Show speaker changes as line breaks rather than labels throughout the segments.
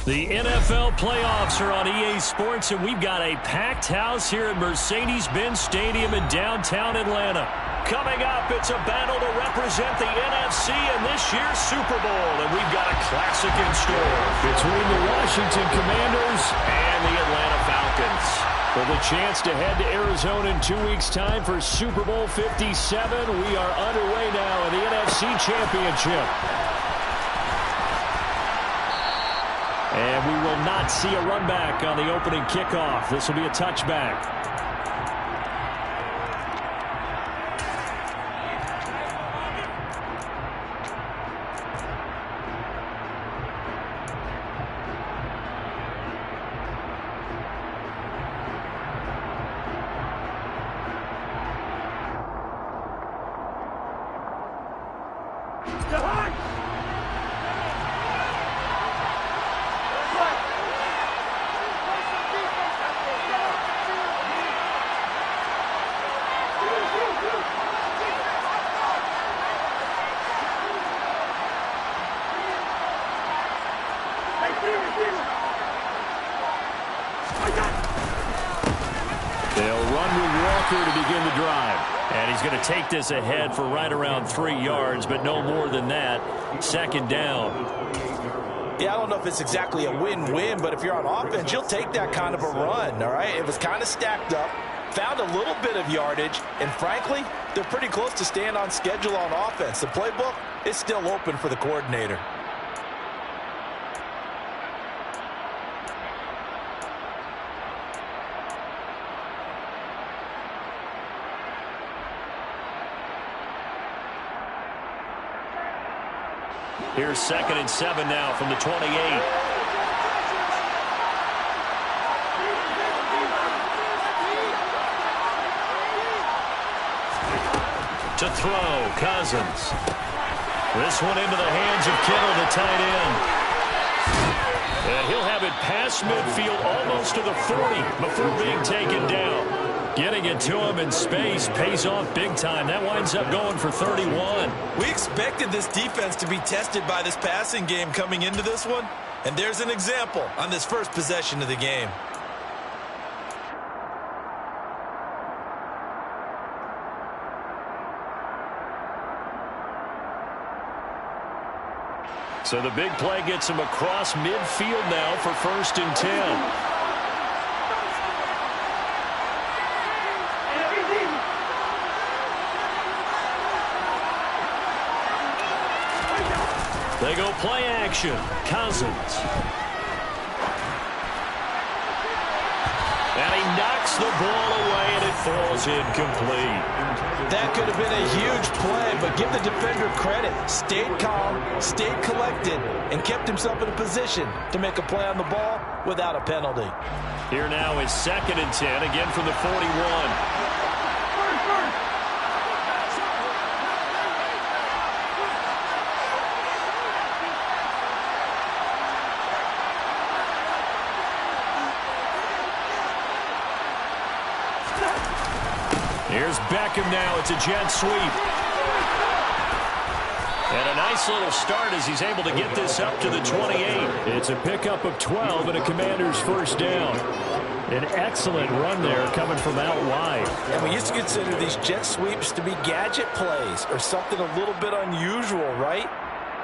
The NFL playoffs are on EA Sports, and we've got a packed house here at Mercedes-Benz Stadium in downtown Atlanta. Coming up, it's a battle to represent the NFC in this year's Super Bowl, and we've got a classic in store between the Washington Commanders and the Atlanta Falcons. For the chance to head to Arizona in 2 weeks' time for Super Bowl 57, we are underway now in the NFC Championship. And we will not see a run back on the opening kickoff. This will be a touchback. They'll run with Walker to begin the drive. And he's going to take this ahead for right around 3 yards, but no more than that. Second down.
Yeah, I don't know if it's exactly a win-win, but if you're on offense, you'll take that kind of a run, all right? It was kind of stacked up, found a little bit of yardage, and frankly, they're pretty close to staying on schedule on offense. The playbook is still open for the coordinator.
Here's 2nd and 7 now from the 28. To throw, Cousins. This one into the hands of Kittle, the tight end. And he'll have it past midfield almost to the 40 before being taken down. Getting it to him in space pays off big time. That winds up going for 31.
We expected this defense to be tested by this passing game coming into this one. And there's an example on this first possession of the game.
So the big play gets him across midfield now for 1st and 10. They go play action. Cousins. And he knocks the ball away, and it falls incomplete.
That could have been a huge play, but give the defender credit. Stayed calm, stayed collected, and kept himself in a position to make a play on the ball without a penalty.
Here now is 2nd and 10, again from the 41. Here's Beckham now. It's a jet sweep. And a nice little start as he's able to get this up to the 28. It's a pickup of 12 and a Commander's first down. An excellent run there coming from out wide.
And we used to consider these jet sweeps to be gadget plays or something a little bit unusual, right?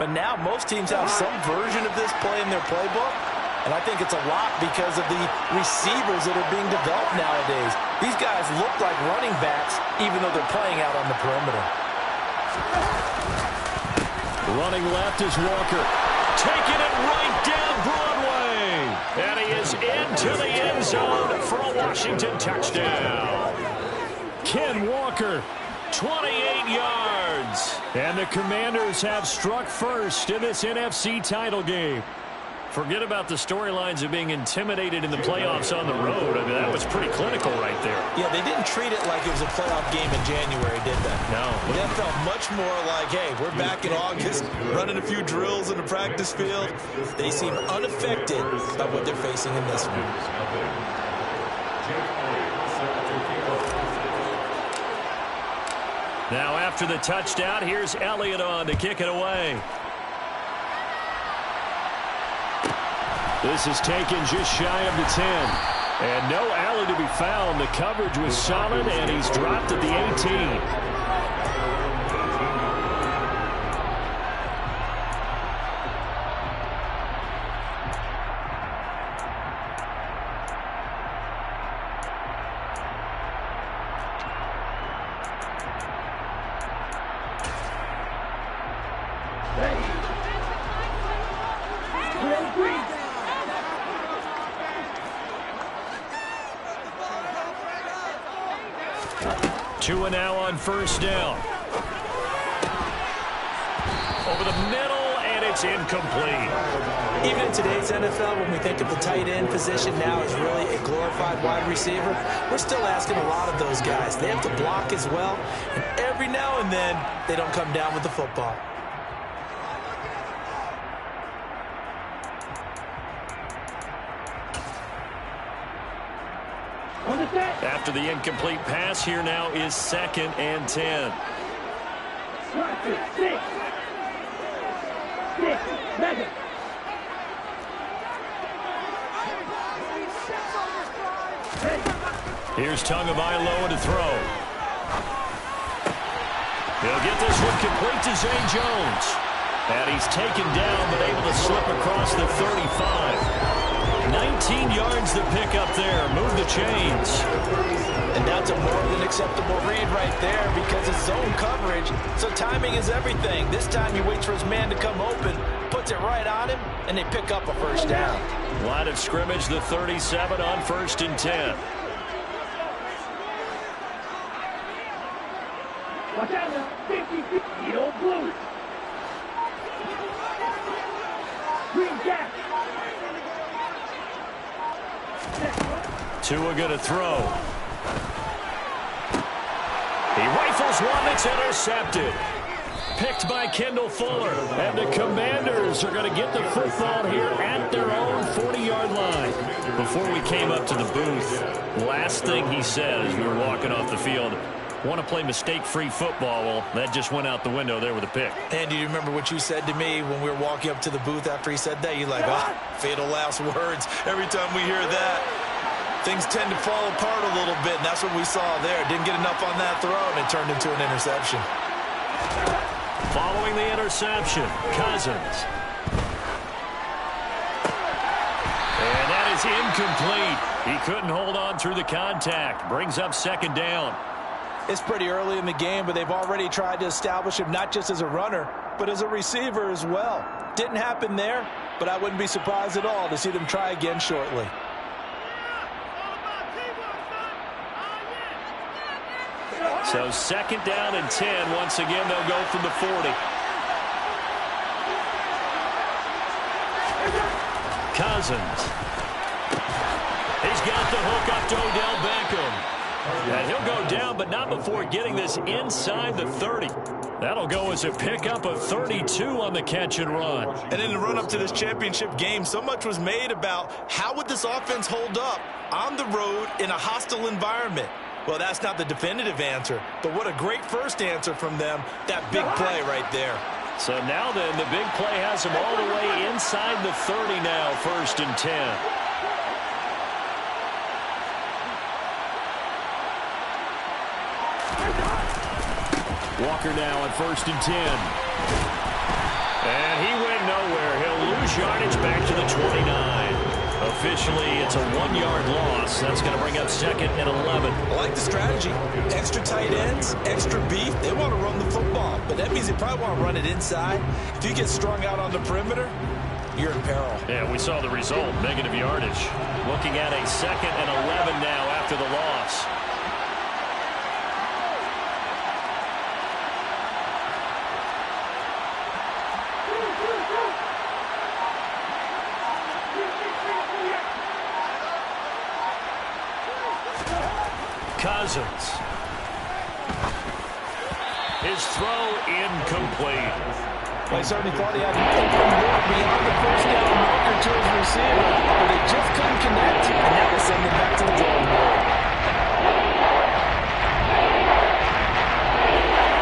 But now most teams have some version of this play in their playbook. And I think it's a lot because of the receivers that are being developed nowadays. These guys look like running backs even though they're playing out on the perimeter.
Running left is Walker. Taking it right down Broadway. And he is into the end zone for a Washington touchdown. Ken Walker, 28 yards. And the Commanders have struck first in this NFC title game. Forget about the storylines of being intimidated in the playoffs on the road. I mean, that was pretty clinical right there.
Yeah, they didn't treat it like it was a playoff game in January, did they?
No.
That felt much more like, hey, we're back in August, running a few drills in the practice field.
They seem unaffected by what they're facing in this one.
Now after the touchdown, here's Elliott on to kick it away. This is taken just shy of the 10. And no alley to be found. The coverage was solid, and he's dropped at the 18. Two and now on first down. Over the middle, and it's incomplete.
Even in today's NFL, when we think of the tight end position now as really a glorified wide receiver, we're still asking a lot of those guys. They have to block as well, and every now and then, they don't come down with the football.
After the incomplete pass, here now is 2nd and 10. Here's Tagovailoa to throw. He'll get this one complete to Zay Jones. And he's taken down, but able to slip across the 35. 19 yards to pick up there. Move the chains.
And that's a more than acceptable read right there because it's zone coverage, so timing is everything. This time he waits for his man to come open, puts it right on him, and they pick up a first down.
Line of scrimmage, the 37 on 1st and 10.
Watch out now. 50-50. You don't blow it. Green gap.
Tua going to throw. He rifles one that's intercepted. Picked by Kendall Fuller. And the Commanders are going to get the football here at their own 40-yard line. Before we came up to the booth, last thing he said as we were walking off the field, want to play mistake-free football. Well, that just went out the window there with a pick.
And do you remember what you said to me when we were walking up to the booth after he said that? You're like, fatal last words. Every time we hear that, things tend to fall apart a little bit, and that's what we saw there. Didn't get enough on that throw, and it turned into an interception.
Following the interception, Cousins. And that is incomplete. He couldn't hold on through the contact. Brings up 2nd down.
It's pretty early in the game, but they've already tried to establish him not just as a runner, but as a receiver as well. Didn't happen there, but I wouldn't be surprised at all to see them try again shortly.
So 2nd down and 10. Once again, they'll go from the 40. Cousins. He's got the hook up to Odell Beckham. And he'll go down, but not before getting this inside the 30. That'll go as a pickup of 32 on the catch and run.
And in the run-up to this championship game, so much was made about how would this offense hold up on the road in a hostile environment. Well, that's not the definitive answer, but what a great first answer from them, that big play right there.
So now then, the big play has him all the way inside the 30 now, 1st and 10. Walker now on 1st and 10. And he went nowhere. He'll lose yardage back to the 29. Officially, it's a 1-yard loss. That's going to bring up 2nd and 11.
I like the strategy. Extra tight ends, extra beef. They want to run the football, but that means they probably want to run it inside. If you get strung out on the perimeter, you're in peril.
Yeah, we saw the result. Negative yardage. Looking at a 2nd and 11 now after the loss. Cousins. His throw incomplete.
Well, I certainly thought he had open more beyond the first down marker to his receiver, but they just couldn't connect, and that will send them back to the drawing board.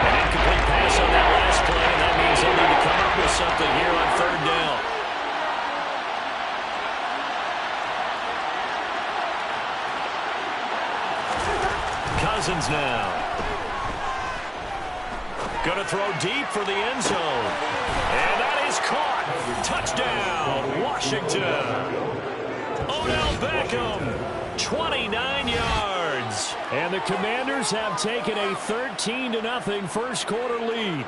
An incomplete pass on that last play, and that means they'll need to come up with something here on 3rd down. Cousins now. Going to throw deep for the end zone. And that is caught. Touchdown, Washington. Odell Beckham, 29 yards. And the Commanders have taken a 13-0 first quarter lead.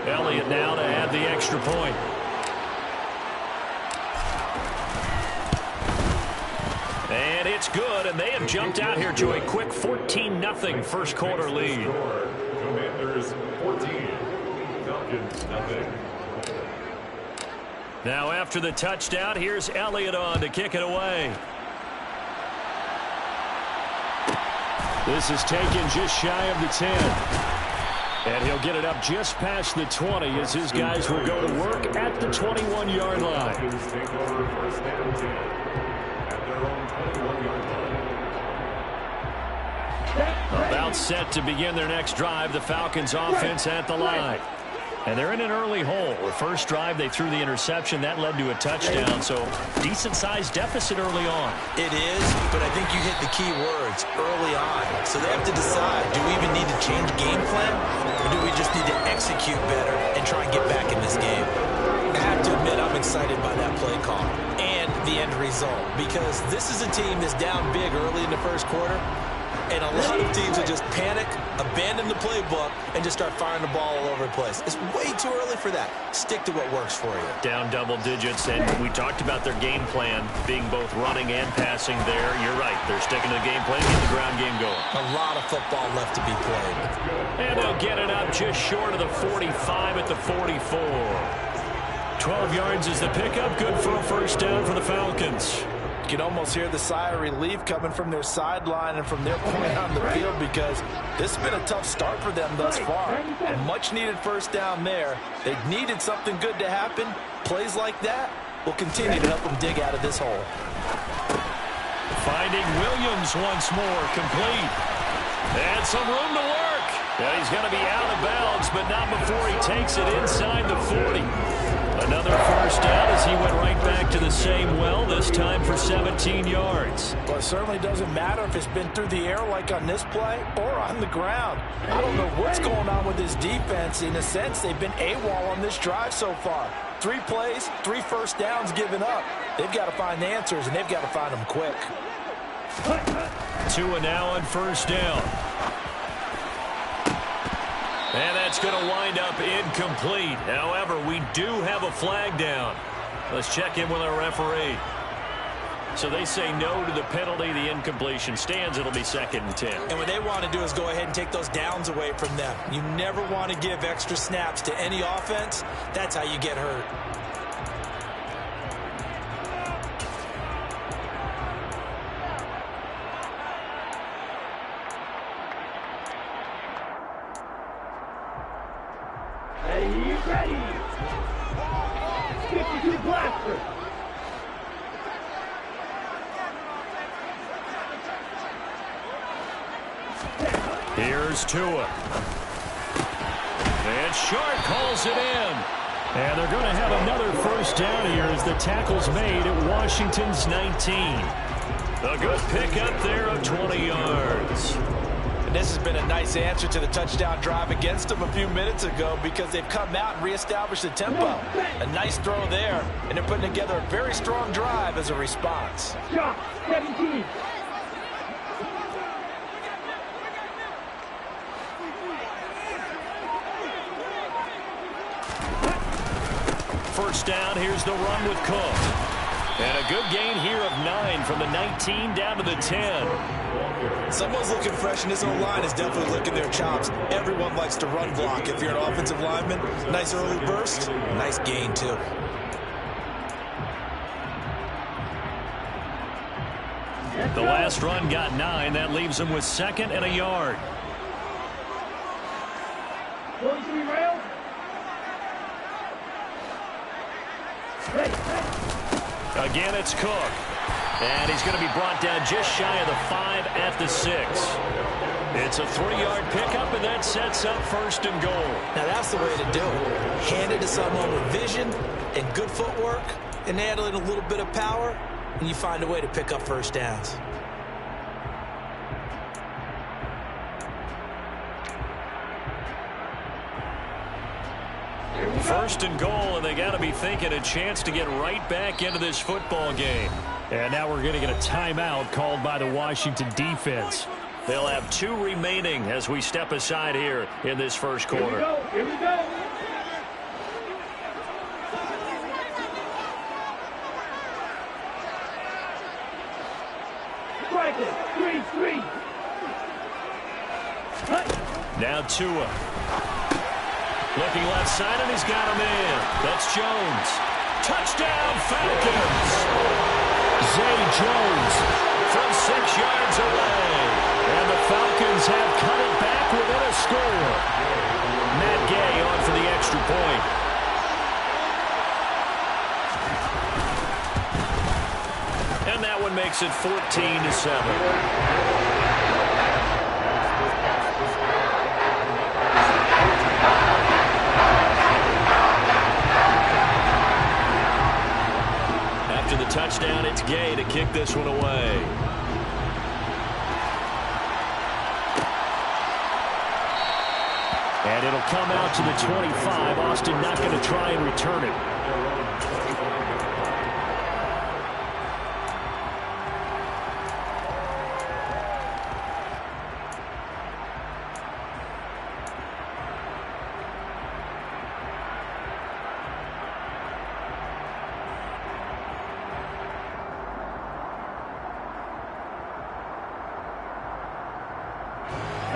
Elliott now to add the extra point. And it's good, and they have jumped out here to a quick 14-0 first quarter lead.
Commanders 14, Falcons nothing.
Now after the touchdown, here's Elliott on to kick it away. This is taken just shy of the 10. And he'll get it up just past the 20 as his guys will go to work at the 21-yard line. About set to begin their next drive, the Falcons offense at the line. And they're in an early hole. The first drive, they threw the interception. That led to a touchdown, so decent-sized deficit early on.
It is, but I think you hit the key words, early on. So they have to decide, do we even need to change game plan, or do we just need to execute better and try and get back in this game? I have to admit I'm excited by that play call and the end result, because this is a team that's down big early in the first quarter, and a lot of teams will just panic, abandon the playbook, and just start firing the ball all over the place. It's way too early for that. Stick to what works for you.
Down double digits, and we talked about their game plan being both running and passing there. You're right. They're sticking to the game plan, getting the ground game going.
A lot of football left to be played.
And they'll get it up just short of the 45 at the 44. 12 yards is the pickup. Good for a first down for the Falcons.
You can almost hear the sigh of relief coming from their sideline and from their point on the field, because this has been a tough start for them thus far. A much-needed first down there. They needed something good to happen. Plays like that will continue to help them dig out of this hole.
Finding Williams once more, complete. And some room to work. Yeah, he's going to be out of bounds, but not before he takes it inside the 40. Another first down as he went right back to the same well, this time for 17 yards.
Well, it certainly doesn't matter if it's been through the air like on this play or on the ground. I don't know what's going on with this defense. In a sense, they've been AWOL on this drive so far. 3 plays, 3 first downs given up. They've got to find the answers, and they've got to find them quick.
Tua now on first down. And that's going to wind up incomplete. However, we do have a flag down. Let's check in with our referee. So they say no to the penalty. The incompletion stands. It'll be 2nd and 10.
And what they want to do is go ahead and take those downs away from them. You never want to give extra snaps to any offense. That's how you get hurt.
Ready. 52 blaster.
Here's Tua. And Sharp calls it in. And they're going to have another first down here as the tackle's made at Washington's 19. A good pickup there of 20 yards.
And this has been a nice answer to the touchdown drive against them a few minutes ago, because they've come out and reestablished the tempo. A nice throw there, and they're putting together a very strong drive as a response.
Shot 17.
First down, here's the run with Cook. And a good gain here of 9 from the 19 down to the 10.
Someone's looking fresh, and this O-line is definitely licking their chops. Everyone likes to run block. If you're an offensive lineman, nice early burst, nice gain too.
The last run got 9. That leaves him with 2nd and a yard.
Going to be railed.
Again, it's Cook. And he's going to be brought down just shy of the 5 at the 6. It's a 3-yard pickup, and that sets up 1st and goal.
Now that's the way to do it. Hand it to someone with vision and good footwork, and handle it a little bit of power, and you find a way to pick up first downs.
First and goal, and they got to be thinking a chance to get right back into this football game. And now we're going to get a timeout called by the Washington defense. They'll have 2 remaining as we step aside here in this first quarter.
Here we go. Here we go. Three.
Now Tua. Looking left side, and he's got him in. That's Jones. Touchdown, Falcons. Zay Jones from 6 yards away. And the Falcons have cut it back within a score. Matt Gay on for the extra point. And that one makes it 14-7. After the touchdown, it's Gay to kick this one away. And it'll come out to the 25. Austin not going to try and return it.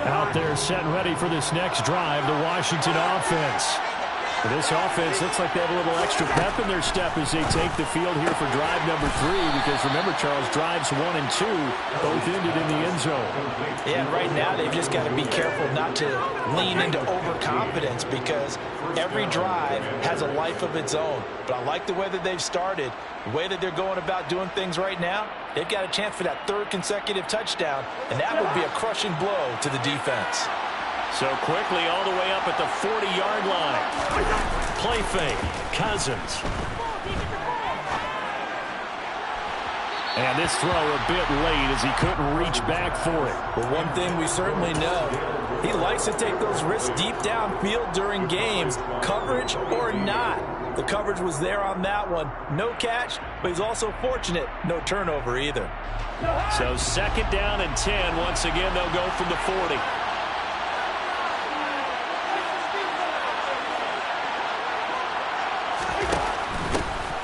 Out there set and ready for this next drive, the Washington offense. This offense looks like they have a little extra pep in their step as they take the field here for drive number 3, because remember, Charles, drives 1 and 2 both ended in the end zone.
Yeah, and right now they've just got to be careful not to lean into overconfidence, because every drive has a life of its own. But I like the way that they've started, the way that they're going about doing things right now. They've got a chance for that 3rd consecutive touchdown, and that would be a crushing blow to the defense.
So quickly all the way up at the 40-yard line. Play fake. Cousins. And this throw a bit late as he couldn't reach back for it.
Well, one thing we certainly know, he likes to take those risks deep downfield during games, coverage or not. The coverage was there on that one. No catch, but he's also fortunate. No turnover either.
So 2nd down and 10. Once again, they'll go from the 40.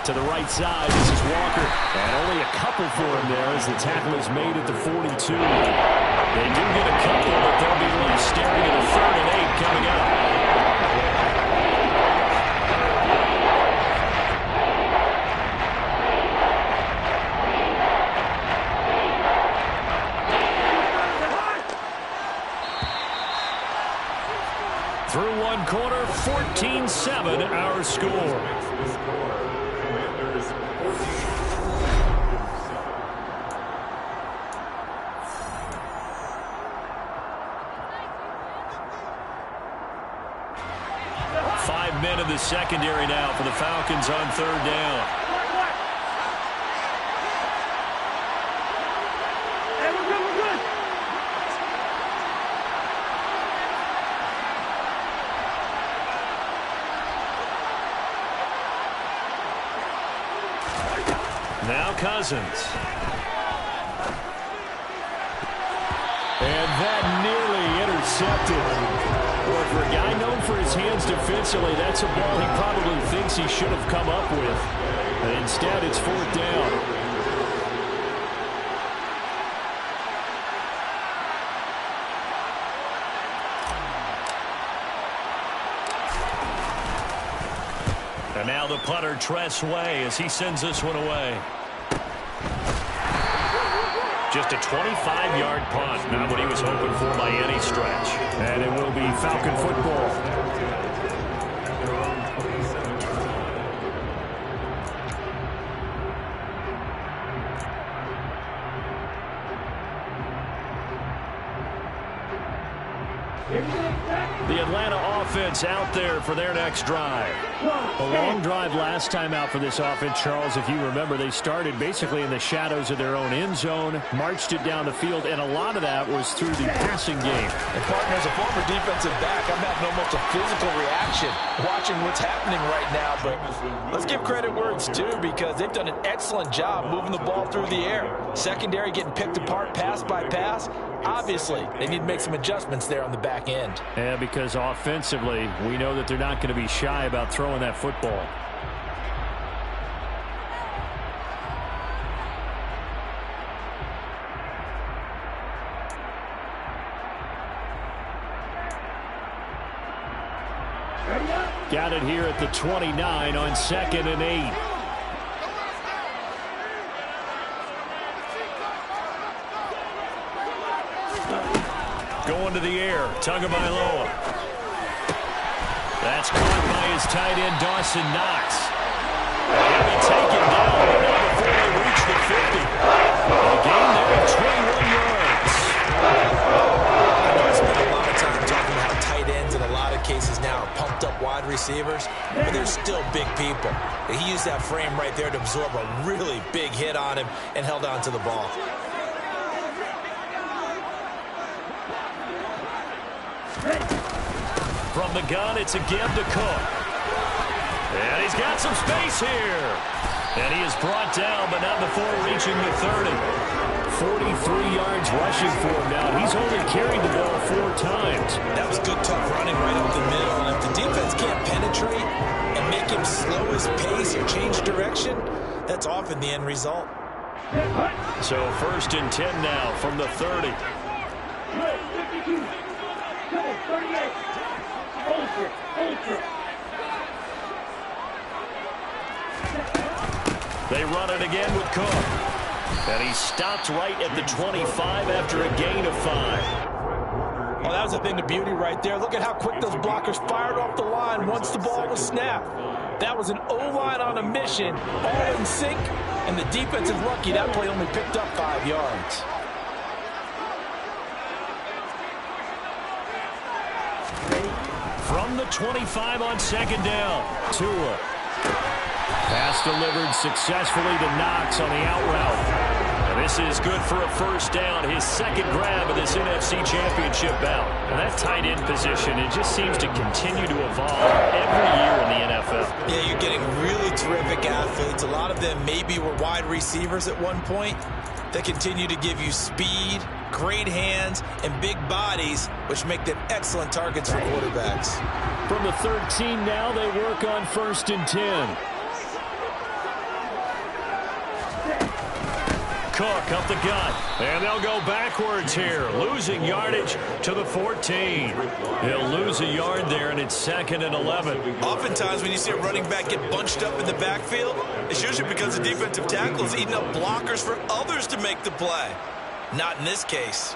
To the right side, this is Walker. And only a couple for him there as the tackle is made at the 42. They do get a couple, but they'll be really staring at a 3rd and 8 coming up. Through 1 quarter, 14-7 our score. 5 men in the secondary now for the Falcons on 3rd down.
Hey, we're good.
Now Cousins. And that nearly intercepted. Well, for a guy known for his hands defensively, that's a ball he probably thinks he should have come up with. And instead, it's 4th down. And now the punter, Tress Way, as he sends this one away. Just a 25-yard punt, not what he was hoping for by any stretch. And it will be Falcon football. The Atlanta offense out there for their next drive. A long drive last time out for this offense, Charles. If you remember, they started basically in the shadows of their own end zone, marched it down the field, and a lot of that was through the passing game.
And partner, as a former defensive back, I'm having almost a physical reaction watching what's happening right now. But let's give credit where it's due, because they've done an excellent job moving the ball through the air. Secondary getting picked apart pass by pass. Obviously, they need to make some adjustments there on the back end.
Yeah, because offensively, we know that they're not going to be shy about throwing that football. Got it here at the 29 on 2nd and 8. Going to the air, Tagovailoa. That's caught by his tight end, Dawson Knox. He'll be taken down before they reach the 50. A gain there of 21 yards.
I know I spent a lot of time talking about how tight ends in a lot of cases now are pumped up wide receivers, but they're still big people. He used that frame right there to absorb a really big hit on him and held on to the ball.
From the gun, it's a give to Cook. And he's got some space here. And he is brought down, but not before reaching the 30. 43 yards rushing for him now. He's only carried the ball 4 times.
That was good, tough running right up the middle. And if the defense can't penetrate and make him slow his pace or change direction, that's often the end result.
So 1st and 10 now from the 30.
52. 38. Ultra.
They run it again with Cook. And he stopped right at the 25 after a gain of 5.
Oh, that was a thing of beauty right there. Look at how quick those blockers fired off the line once the ball was snapped. That was an O-line on a mission, all in sync, and the defense is lucky that play only picked up 5 yards.
From the 25 on 2nd down, Tua. Pass delivered successfully to Knox on the out route. And this is good for a 1st down, his 2nd grab of this NFC Championship bout. And that tight end position, it just seems to continue to evolve every year in the NFL.
Yeah, you're getting really terrific athletes. A lot of them maybe were wide receivers at one point. They continue to give you speed, great hands, and big bodies, which make them excellent targets for quarterbacks.
From the 13 now, they work on 1st and 10. Cook up the gut, and they'll go backwards here, losing yardage to the 14. He'll lose a yard there, and it's 2nd and 11.
Oftentimes when you see a running back get bunched up in the backfield, it's usually because the defensive tackle is eating up blockers for others to make the play. Not in this case.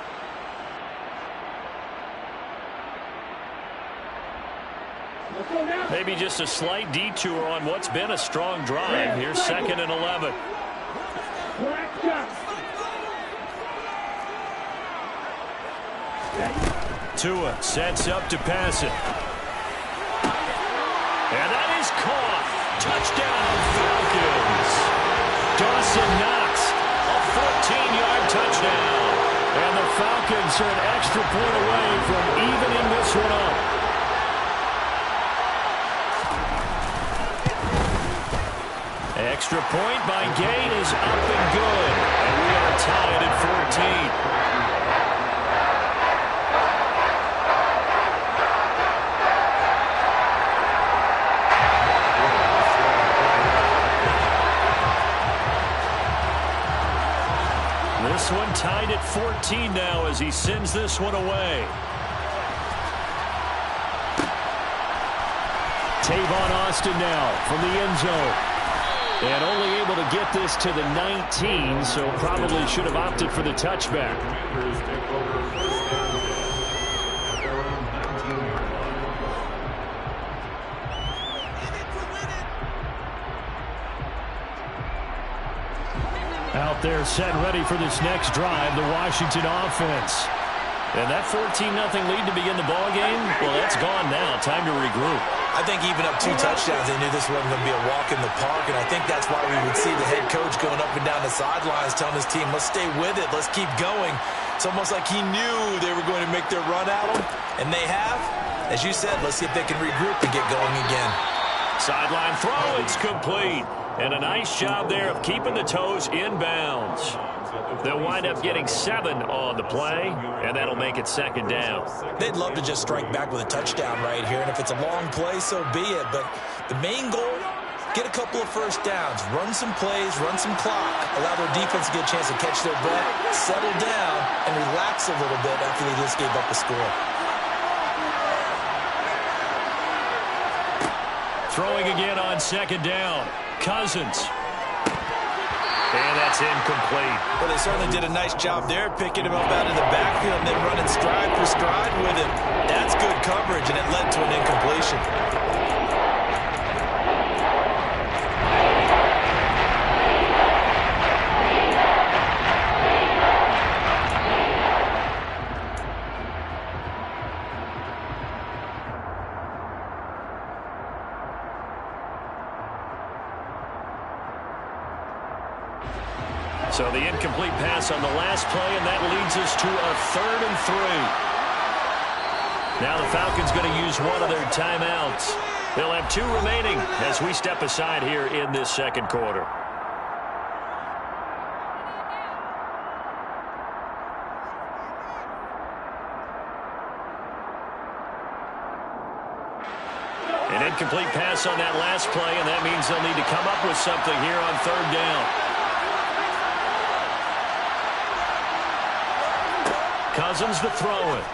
Maybe just a slight detour on what's been a strong drive. Here's 2nd and 11. Tua sets up to pass it. And that is caught. Touchdown, Falcons. Dawson Knox, a 14-yard touchdown. And the Falcons are an extra point away from evening this one up. Extra point by Gain is up and good. And we are tied at 14. This one tied at 14 now as he sends this one away. Tavon Austin now from the end zone. And only able to get this to the 19, so probably should have opted for the touchback. Out there set ready for this next drive, the Washington offense. And that 14-0 lead to begin the ball game, well, that's gone now. Time to regroup.
I think even up 2 touchdowns, they knew this wasn't going to be a walk in the park, and I think that's why we would see the head coach going up and down the sidelines telling his team, let's stay with it, let's keep going. It's almost like he knew they were going to make their run at him, and they have. As you said, let's see if they can regroup and get going again.
Sideline throw, it's complete. And a nice job there of keeping the toes in bounds. They'll wind up getting 7 on the play, and that'll make it second down.
They'd love to just strike back with a touchdown right here, and if it's a long play, so be it. But the main goal, get a couple of first downs, run some plays, run some clock, allow their defense to get a chance to catch their breath, settle down, and relax a little bit after they just gave up a score.
Throwing again on second down. Cousins. And that's incomplete.
Well, they certainly did a nice job there, picking him up out of the backfield and then running stride for stride with him. That's good coverage, and it led to an incompletion.
So the incomplete pass on the last play, and that leads us to a 3rd and 3. Now the Falcons going to use one of their timeouts. They'll have 2 remaining as we step aside here in this second quarter. An incomplete pass on that last play, and that means they'll need to come up with something here on 3rd down. Cousins to throw it.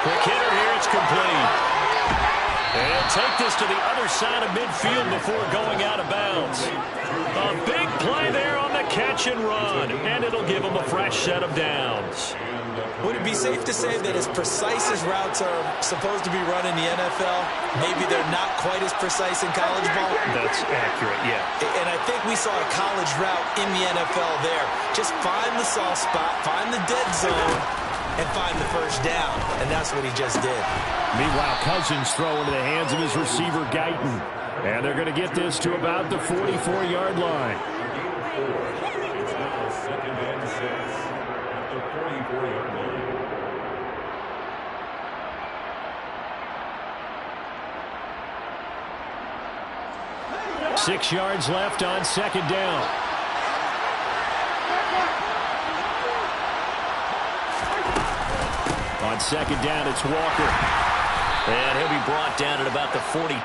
Quick hitter here, it's complete. And take this to the other side of midfield before going out of bounds. A big play there on the catch and run, and it'll give them a fresh set of downs.
Would it be safe to say that as precise as routes are supposed to be run in the NFL, maybe they're not quite as precise in college ball?
That's accurate, yeah.
And I think we saw a college route in the NFL there. Just find the soft spot, find the dead zone, and find the first down. And that's what he just did.
Meanwhile, Cousins throw into the hands of his receiver, Guyton. And they're going to get this to about the 44-yard line.
Second and 6 at the 44-yard line.
6 yards left on second down. On second down, it's Walker. And he'll be brought down at about the 42.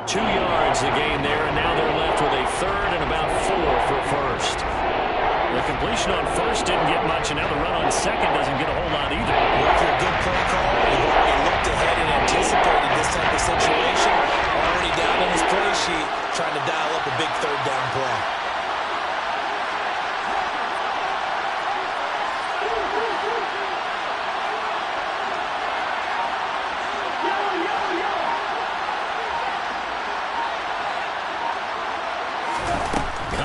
2 yards the gain there, and now they're left with a 3rd and about 4 for first. The completion on first didn't get much, and now the run on second doesn't get a whole lot either.
After a good play call, he looked ahead and anticipated this type of situation. Already down on his play sheet, trying to dial up a big 3rd down play.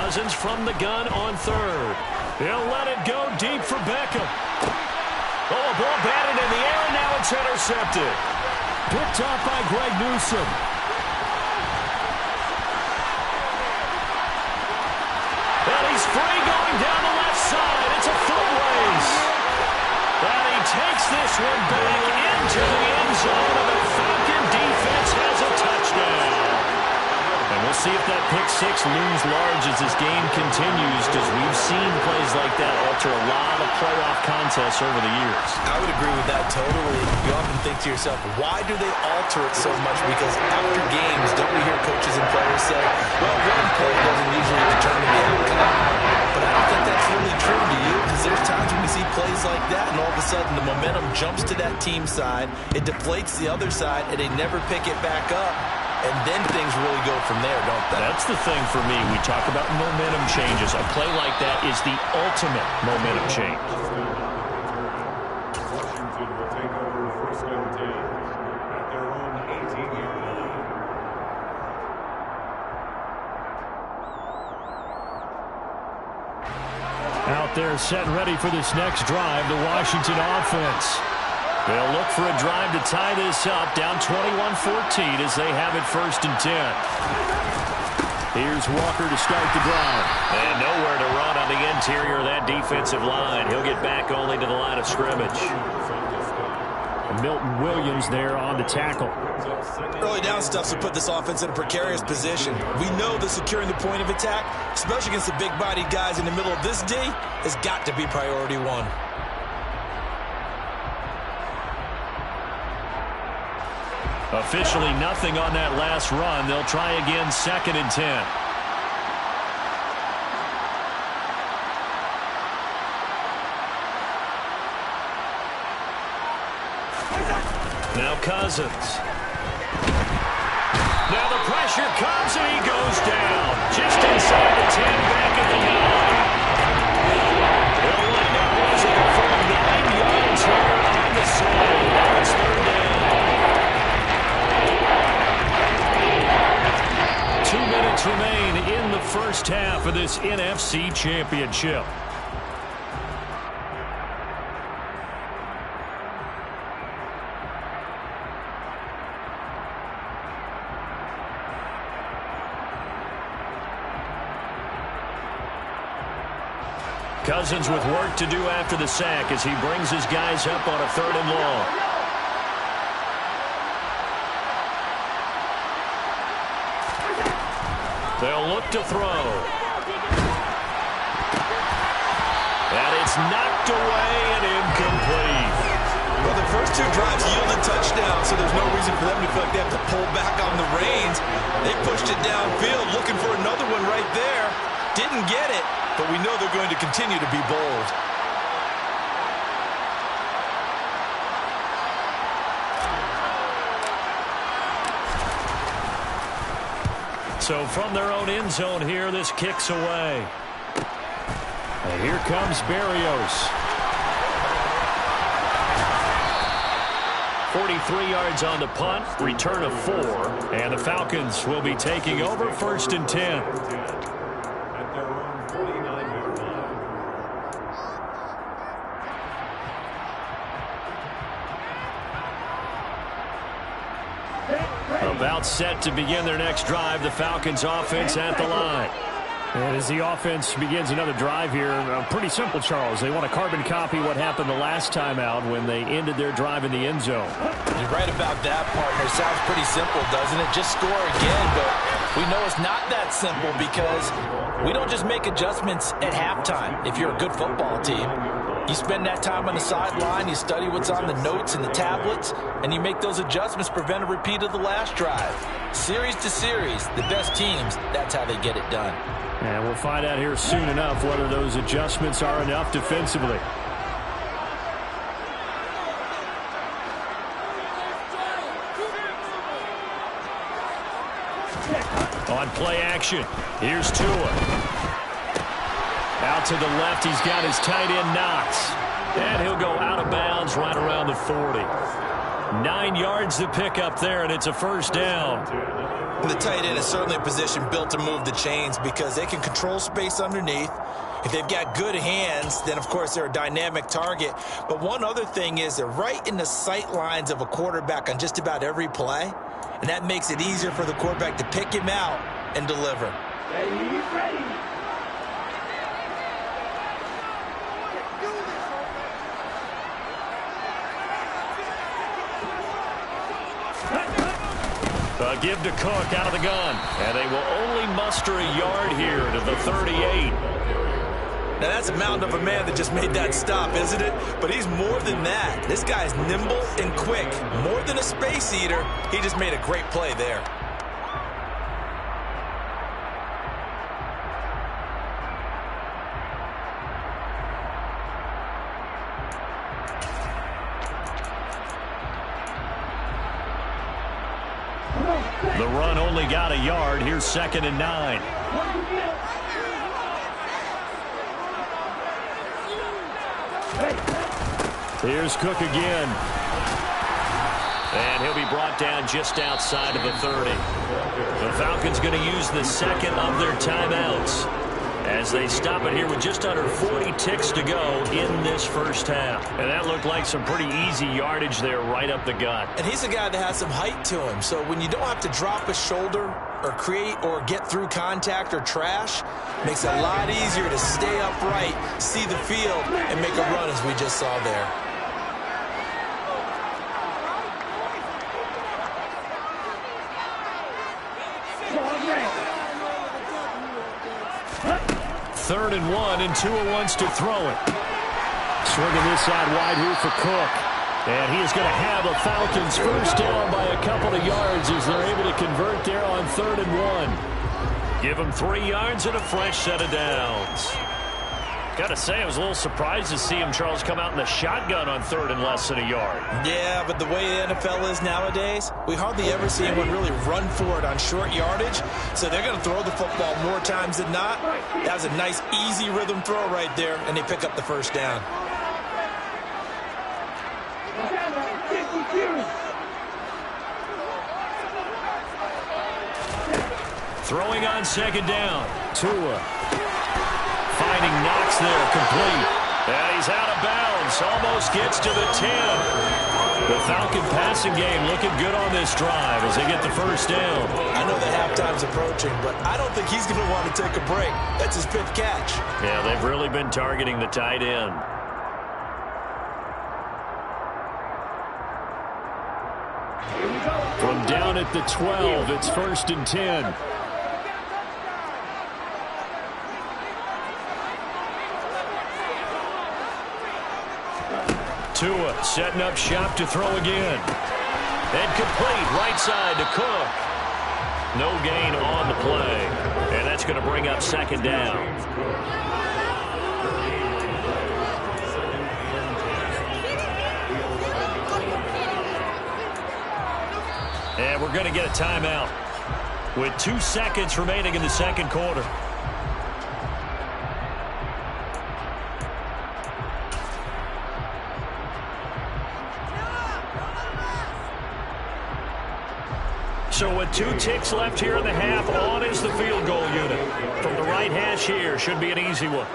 Cousins from the gun on 3rd. He'll let it go deep for Beckham. Oh, a ball batted in the air, and now it's intercepted. Picked off by Greg Newsome. And he's free going down the left side. It's a foot race. And he takes this one back into the end zone, and the Falcon defense has a touchdown. And we'll see if that pick 6 looms large as this game continues, because we've seen plays like that alter a lot of playoff contests over the years.
I would agree with that totally. You often think to yourself, why do they alter it so much? Because after games, don't we hear coaches and players say, well, one play doesn't usually determine the outcome. But I don't think that's really true to you, because there's times when we see plays like that, and all of a sudden the momentum jumps to that team side, it deflates the other side, and they never pick it back up. And then things really go from there, don't they?
That's the thing for me. We talk about momentum changes. A play like that is the ultimate momentum change.
Washington will take over 1st and 10 at their own 18-yard line.
Now out there set and ready for this next drive, the Washington offense. They'll look for a drive to tie this up, down 21-14 as they have it 1st and 10. Here's Walker to start the drive. And nowhere to run on the interior of that defensive line. He'll get back only to the line of scrimmage. Milton Williams there on the tackle.
Early down stuff to put this offense in a precarious position. We know that securing the point of attack, especially against the big-bodied guys in the middle of this D, has got to be priority one.
Officially nothing on that last run. They'll try again 2nd and 10. Now Cousins. Now the pressure comes and he goes down. Just inside the 10, back at the 9. They'll wind up losing a full 9 yards here on the side. Now it's 3rd down. 2 minutes remain in the first half of this NFC Championship. Cousins with work to do after the sack as he brings his guys up on a 3rd and long. They'll look to throw. And it's knocked away and incomplete.
Well, the first 2 drives yielded touchdowns, so there's no reason for them to feel like they have to pull back on the reins. They pushed it downfield, looking for another one right there. Didn't get it, but we know they're going to continue to be bold.
So from their own end zone here, this kicks away. And here comes Berrios. 43 yards on the punt, return of 4, and the Falcons will be taking over 1st and 10.
At their own 49-yard line.
About set to begin their next drive, the Falcons offense at the line. And as the offense begins another drive here, pretty simple, Charles. They want to carbon copy what happened the last time out when they ended their drive in the end zone.
You're right about that, partner. Sounds pretty simple, doesn't it? Just score again, but we know it's not that simple because we don't just make adjustments at halftime if you're a good football team. You spend that time on the sideline, you study what's on the notes and the tablets, and you make those adjustments, prevent a repeat of the last drive. Series to series, the best teams, that's how they get it done.
And we'll find out here soon enough whether those adjustments are enough defensively. On play action, here's Tua. Out to the left, he's got his tight end Knox. And he'll go out of bounds right around the 40. 9 yards to pick up there, and it's a 1st down.
And the tight end is certainly a position built to move the chains because they can control space underneath. If they've got good hands, then, of course, they're a dynamic target. But one other thing is they're right in the sight lines of a quarterback on just about every play. And that makes it easier for the quarterback to pick him out and deliver.
Ready.
Give to Cook out of the gun. And they will only muster a yard here to the 38.
Now, that's a mountain of a man that just made that stop, isn't it? But he's more than that. This guy's nimble and quick. More than a space eater, he just made a great play there.
The run only got a yard. Here's 2nd and 9. Here's Cook again. And he'll be brought down just outside of the 30. The Falcons going to use the 2nd of their timeouts as they stop it here with just under 40 ticks to go in this first half. And that looked like some pretty easy yardage there right up the gut.
And he's a guy that has some height to him, so when you don't have to drop a shoulder or create or get through contact or trash, makes it a lot easier to stay upright, see the field, and make a run as we just saw there.
Third and 1, and Tua wants to throw it. Swinging this side wide here for Cook. And he is going to have a Falcons first down by a couple of yards as they're able to convert there on 3rd and 1. Give him 3 yards and a fresh set of downs. Got to say, I was a little surprised to see him, Charles, come out in the shotgun on 3rd and less than a yard.
Yeah, but the way the NFL is nowadays, we hardly ever see anyone really run for it on short yardage. So they're going to throw the football more times than not. That was a nice, easy rhythm throw right there, and they pick up the first down.
Throwing on 2nd down. Tua. Finding Knox there, complete. And he's out of bounds. Almost gets to the 10. The Falcon passing game looking good on this drive as they get the first down.
I know that halftime's approaching, but I don't think he's going to want to take a break. That's his 5th catch.
Yeah, they've really been targeting the tight end. From down at the 12, it's 1st and 10. Tua setting up shop to throw again. And complete right side to Cook. No gain on the play. And that's going to bring up 2nd down. And we're going to get a timeout with 2 seconds remaining in the 2nd quarter. So with 2 ticks left here in the half, on is the field goal unit. From the right hash here, should be an easy one.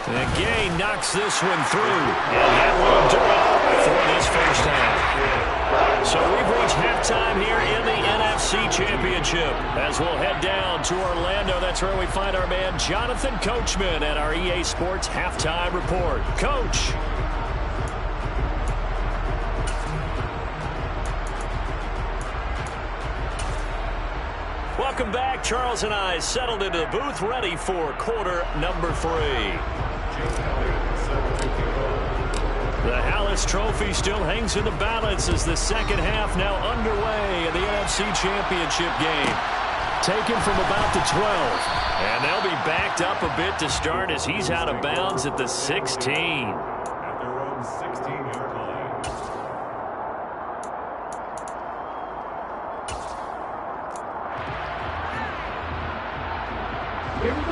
And Gay knocks this one through. And that will do it for this first half. So we've reached halftime here in the NFC Championship. As we'll head down to Orlando, that's where we find our man Jonathan Coachman at our EA Sports Halftime Report. Coach. Welcome back. Charles and I settled into the booth ready for quarter number 3. The Hallis Trophy still hangs in the balance as the 2nd half now underway in the NFC Championship game. Taken from about the 12. And they'll be backed up a bit to start as he's out of bounds at the 16.
At their own 16-yard line.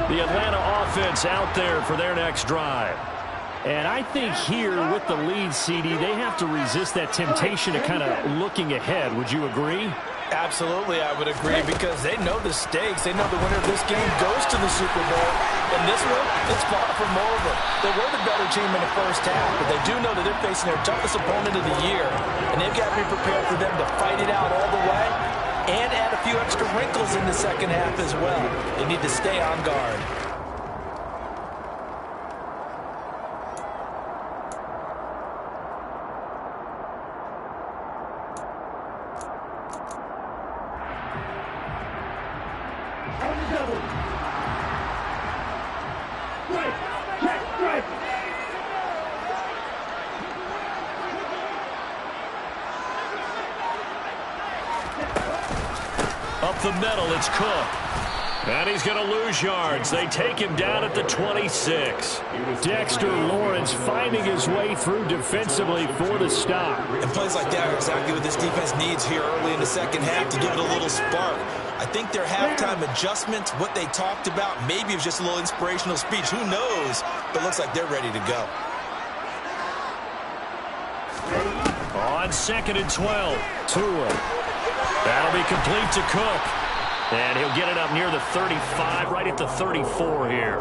The Atlanta offense out there for their next drive. And I think here with the lead, CD, they have to resist that temptation of kind of looking ahead. Would you agree?
Absolutely, I would agree, because they know the stakes. They know the winner of this game goes to the Super Bowl. And this one, it's far from over. They were the better team in the first half, but they do know that they're facing their toughest opponent of the year. And they've got to be prepared for them to fight it out all the way and add a few extra wrinkles in the 2nd half as well. They need to stay on guard.
Up the middle, it's Cook. And he's going to lose yards. They take him down at the 26. Dexter Lawrence finding his way through defensively for the stop.
And plays like that are exactly what this defense needs here early in the 2nd half to give it a little spark. I think their halftime adjustments, what they talked about, maybe it was just a little inspirational speech. Who knows? But it looks like they're ready to go.
On 2nd and 12, Tua. That'll be complete to Cook. And he'll get it up near the 35, right at the 34 here.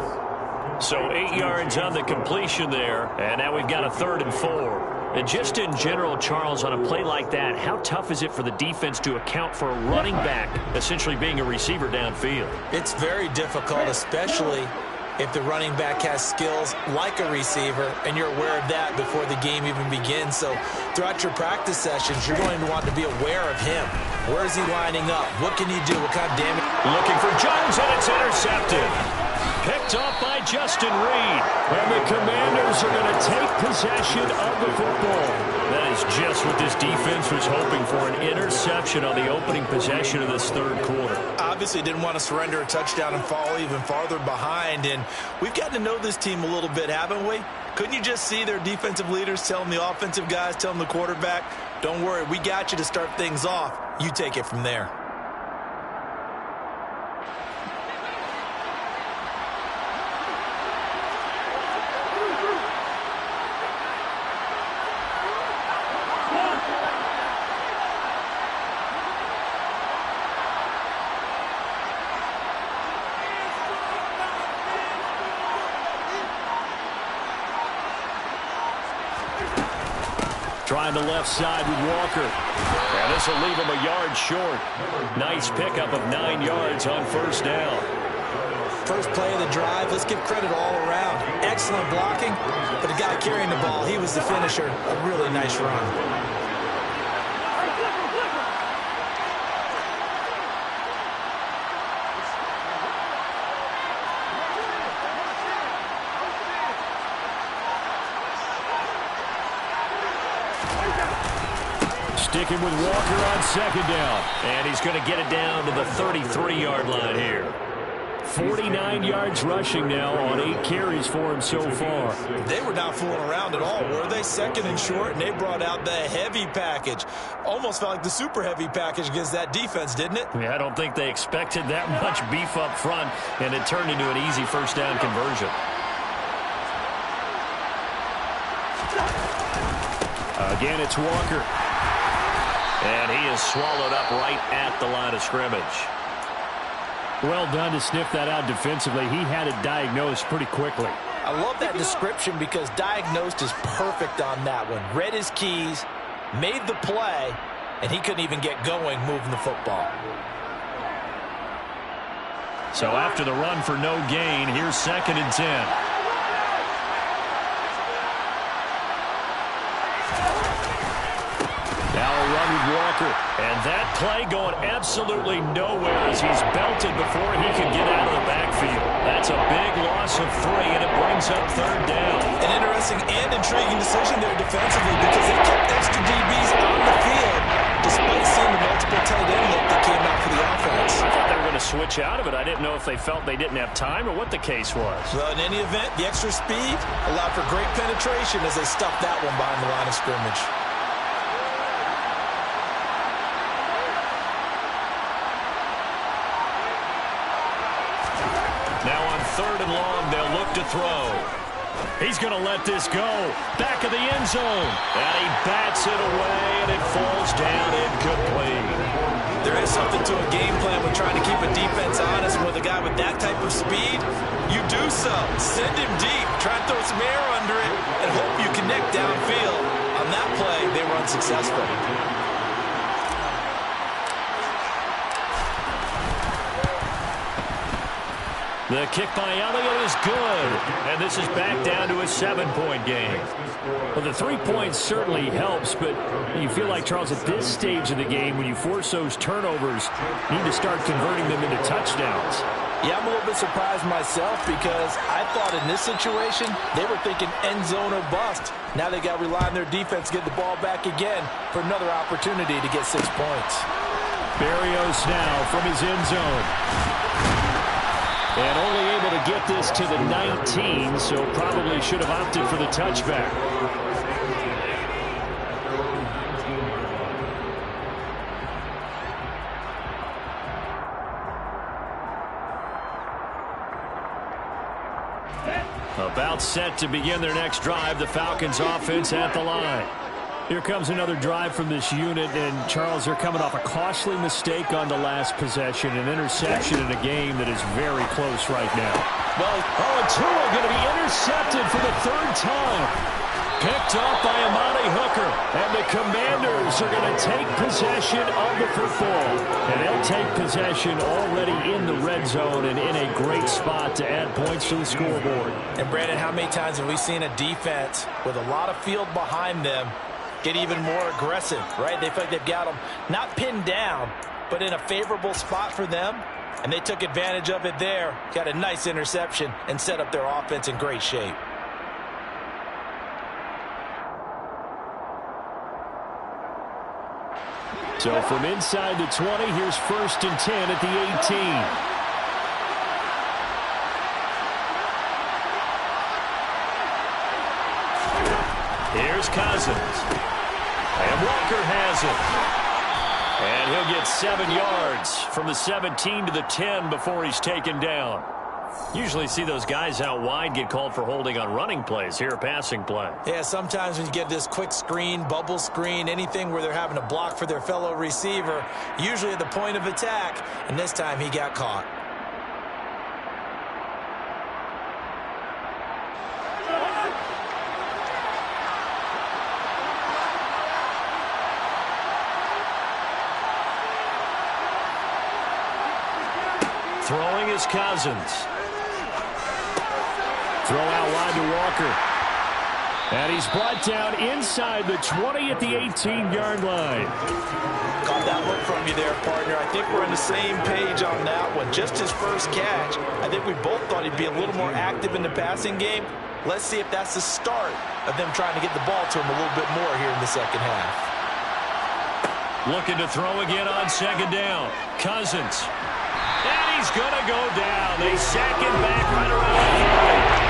So 8 yards on the completion there, and now we've got a 3rd and 4. And just in general, Charles, on a play like that, how tough is it for the defense to account for a running back essentially being a receiver downfield?
It's very difficult, especially if the running back has skills like a receiver, and you're aware of that before the game even begins. So throughout your practice sessions, you're going to want to be aware of him. Where is he lining up? What can he do? What kind of damage?
Looking for Jones, and it's intercepted. Picked off by Justin Reed. And the Commanders are going to take possession of the football. That is just what this defense was hoping for, an interception on the opening possession of this 3rd quarter.
Obviously didn't want to surrender a touchdown and fall even farther behind. And we've gotten to know this team a little bit, haven't we? Couldn't you just see their defensive leaders telling the offensive guys, telling the quarterback, don't worry, we got you to start things off. You take it from there.
Trying the left side with Walker. And this will leave him a yard short. Nice pickup of 9 yards on 1st down.
First play of the drive, let's give credit all around. Excellent blocking, but the guy carrying the ball, he was the finisher. A really nice run.
Sticking with Walker on 2nd down. And he's going to get it down to the 33-yard line here. 49 yards rushing now on 8 carries for him so far.
They were not fooling around at all, were they? 2nd and short, and they brought out the heavy package. Almost felt like the super heavy package against that defense, didn't it?
Yeah, I don't think they expected that much beef up front, and it turned into an easy 1st down conversion. Again, it's Walker. And he is swallowed up right at the line of scrimmage. Well done to sniff that out defensively. He had it diagnosed pretty quickly.
I love that description because diagnosed is perfect on that one. Read his keys, made the play, and he couldn't even get going moving the football.
So after the run for no gain, here's 2nd and 10. Now a run with Walker. And that play going absolutely nowhere as he's belted before he can get out of the backfield. That's a big loss of 3, and it brings up 3rd down.
An interesting and intriguing decision there defensively because they kept extra DBs on the field despite seeing the multiple tight end look that came out for the offense.
I thought they were going to switch out of it. I didn't know if they felt they didn't have time or what the case was.
Well, in any event, the extra speed allowed for great penetration as they stuffed that one behind the line of scrimmage.
Now on 3rd and long, they'll look to throw. He's going to let this go. Back of the end zone. And he bats it away, and it falls down incomplete.
There is something to a game plan when trying to keep a defense honest. With a guy with that type of speed, you do so. Send him deep. Try and throw some air under it and hope you connect downfield. On that play, they were unsuccessful.
The kick by Elliott is good, and this is back down to a 7-point game. Well, the 3 points certainly helps, but you feel like, Charles, at this stage of the game, when you force those turnovers, you need to start converting them into touchdowns.
Yeah, I'm a little bit surprised myself because I thought in this situation, they were thinking end zone or bust. Now they got to rely on their defense to get the ball back again for another opportunity to get 6 points.
Berrios now from his end zone. And only able to get this to the 19, so probably should have opted for the touchback. About set to begin their next drive, the Falcons offense at the line. Here comes another drive from this unit, and Charles, they're coming off a costly mistake on the last possession, an interception in a game that is very close right now. Well, and Tua going to be intercepted for the third time. Picked off by Amani Hooker, and the Commanders are going to take possession of the football. And they'll take possession already in the red zone and in a great spot to add points to the scoreboard.
And, Brandon, how many times have we seen a defense with a lot of field behind them get even more aggressive, right? They feel like they've got them not pinned down, but in a favorable spot for them, and they took advantage of it there. Got a nice interception and set up their offense in great shape.
So from inside the 20, here's 1st and 10 at the 18. Here's Cousins. And Walker has it. And he'll get 7 yards from the 17 to the 10 before he's taken down. Usually see those guys out wide get called for holding on running plays. Here, a passing play.
Yeah, sometimes when you get this quick screen, bubble screen, anything where they're having to block for their fellow receiver, usually at the point of attack, and this time he got caught.
Throwing is Cousins. Throw out wide to Walker. And he's brought down inside the 20 at the 18-yard line.
Got that look from you there, partner. I think we're on the same page on that one. Just his first catch. I think we both thought he'd be a little more active in the passing game. Let's see if that's the start of them trying to get the ball to him a little bit more here in the second half.
Looking to throw again on 2nd down. Cousins. And he's going to go down. They sack him back right around the 30.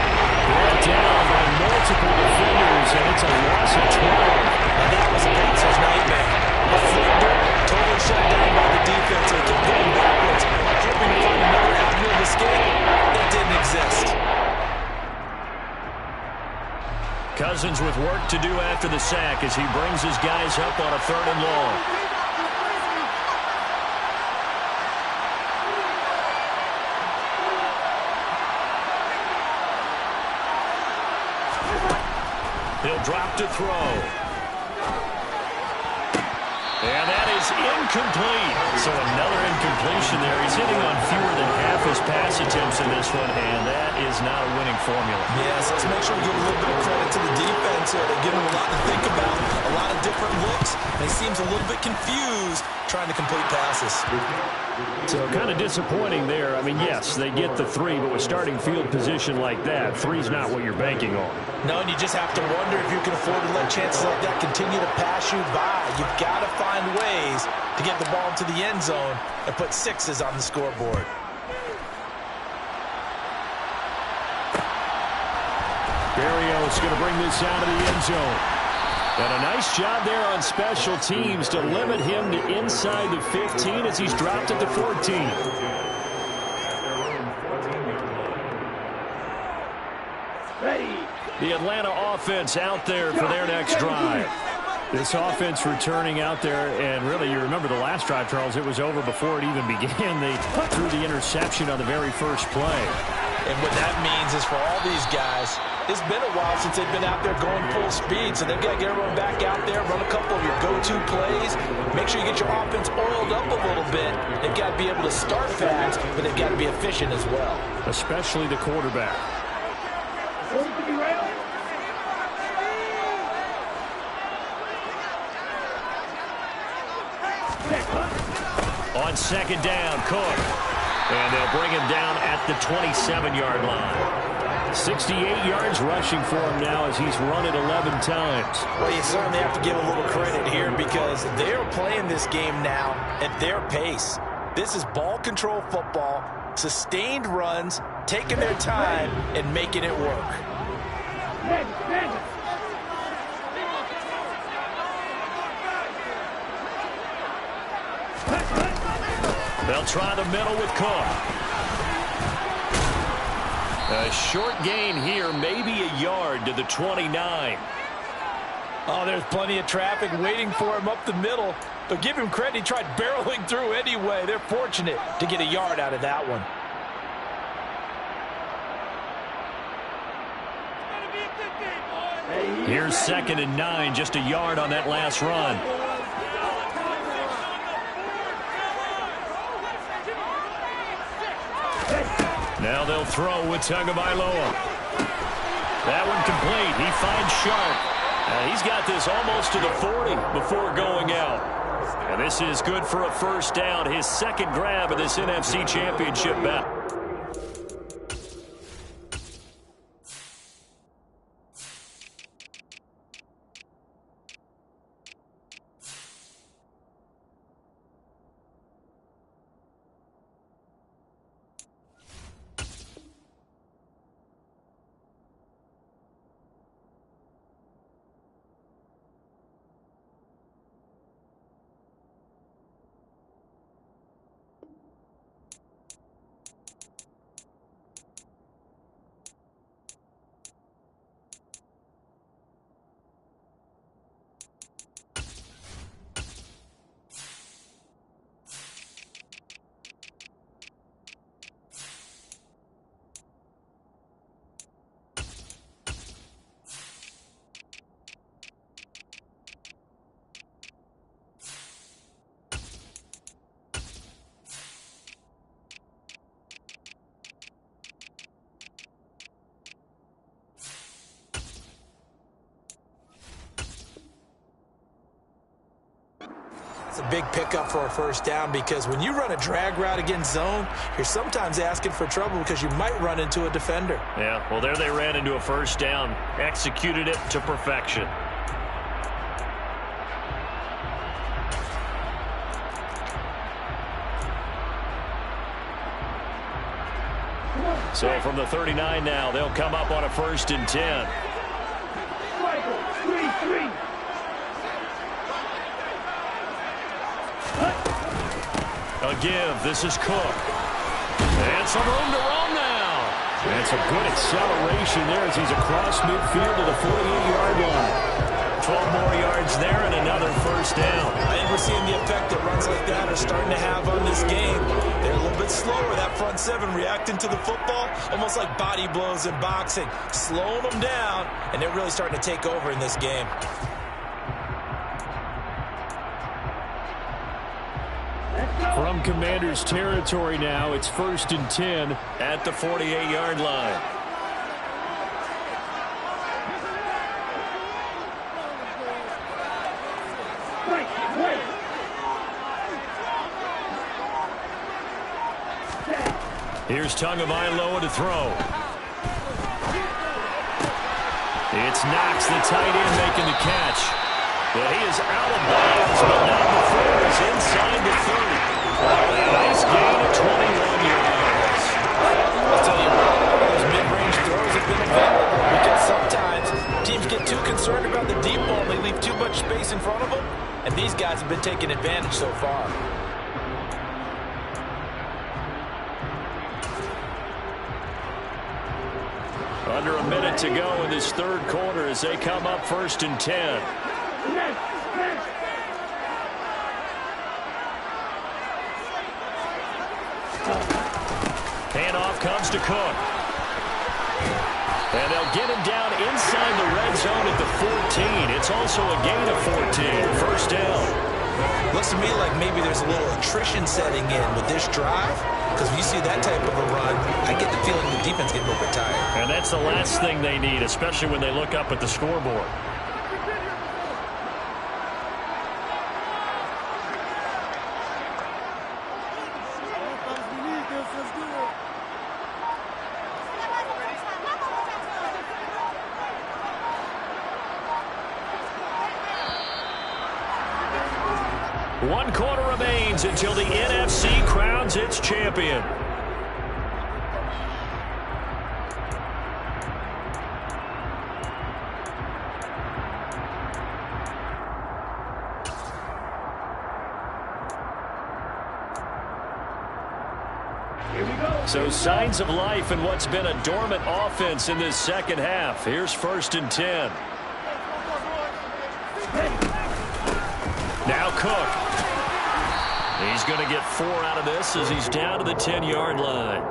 Brought down by multiple defenders, and it's a loss of 12.
And that was a passer's nightmare. A flicker, totally shut down by the defense. They kept going backwards, hoping to find another avenue of escape. That didn't exist.
Cousins with work to do after the sack as he brings his guys up on a 3rd and long. He'll drop to throw. And that is incomplete. So another incompletion there. He's hitting on fewer than half his pass attempts in this one, and that is not a winning formula.
Yes, let's make sure we give a little bit of credit to the defense here. They give him a lot to think about, a lot of different looks, and he seems a little bit confused trying to complete passes.
So kind of disappointing there. I mean, yes, they get the 3, but with starting field position like that, 3's not what you're banking on.
No, and you just have to wonder if you can afford to let chances like that continue to pass you by. You've got to find ways to get the ball into the end zone and put 6s on the scoreboard.
Berrios going to bring this out of the end zone. And a nice job there on special teams to limit him to inside the 15 as he's dropped at the 14.
Ready.
The Atlanta offense out there for their next drive. This offense returning out there, and really, you remember the last drive, Charles, it was over before it even began. They threw the interception on the very first play.
And what that means is for all these guys, it's been a while since they've been out there going full speed, so they've got to get everyone back out there, run a couple of your go-to plays, make sure you get your offense oiled up a little bit. They've got to be able to start fast, but they've got to be efficient as well.
Especially the quarterback. On 2nd down, Cook. And they'll bring him down at the 27-yard line. 68 yards rushing for him now as he's run it 11 times.
Well, you certainly have to give a little credit here because they're playing this game now at their pace. This is ball control football, sustained runs, taking their time, and making it work.
They'll try the middle with Cook. A short gain here, maybe a yard to the 29.
Oh, there's plenty of traffic waiting for him up the middle. But give him credit, he tried barreling through anyway. They're fortunate to get a yard out of that one.
Here's 2nd and 9, just a yard on that last run. Now they'll throw with Tagovailoa. That one complete. He finds Sharp. He's got this almost to the 40 before going out. And this is good for a first down. His 2nd grab of this NFC Championship bout.
It's a big pickup for a first down because when you run a drag route against zone, you're sometimes asking for trouble because you might run into a defender.
Yeah, well, there they ran into a first down, executed it to perfection. So from the 39 now, they'll come up on a 1st and 10. A give. This is Cook. And some room to roam now. And some good acceleration there as he's across midfield to the 48-yard line. 12 more yards there and another first down.
I think we're seeing the effect that runs like that are starting to have on this game. They're a little bit slower, that front seven reacting to the football, almost like body blows in boxing, slowing them down, and they're really starting to take over in this game.
From Commander's territory now, it's 1st and 10 at the 48-yard line. Here's Tagovailoa to throw. It's Knox, the tight end, making the catch. But he is out of bounds, but now the throw is inside the 30. Nice gain of 21 yards.
I'll tell you what, those mid-range throws have been available because sometimes teams get too concerned about the deep ball and they leave too much space in front of them, and these guys have been taking advantage so far.
Under a minute to go in this 3rd quarter as they come up 1st and 10. Handoff comes to Cook. And they'll get him down inside the red zone at the 14. It's also a gain of 14. First down.
Looks to me like maybe there's a little attrition setting in with this drive. Because when you see that type of a run, I get the feeling the defense getting a little bit tired.
And that's the last thing they need, especially when they look up at the scoreboard. One quarter remains until the NFC crowns its champion. So signs of life in what's been a dormant offense in this second half. Here's 1st and 10. Now Cook. He's going to get 4 out of this as he's down to the 10-yard line.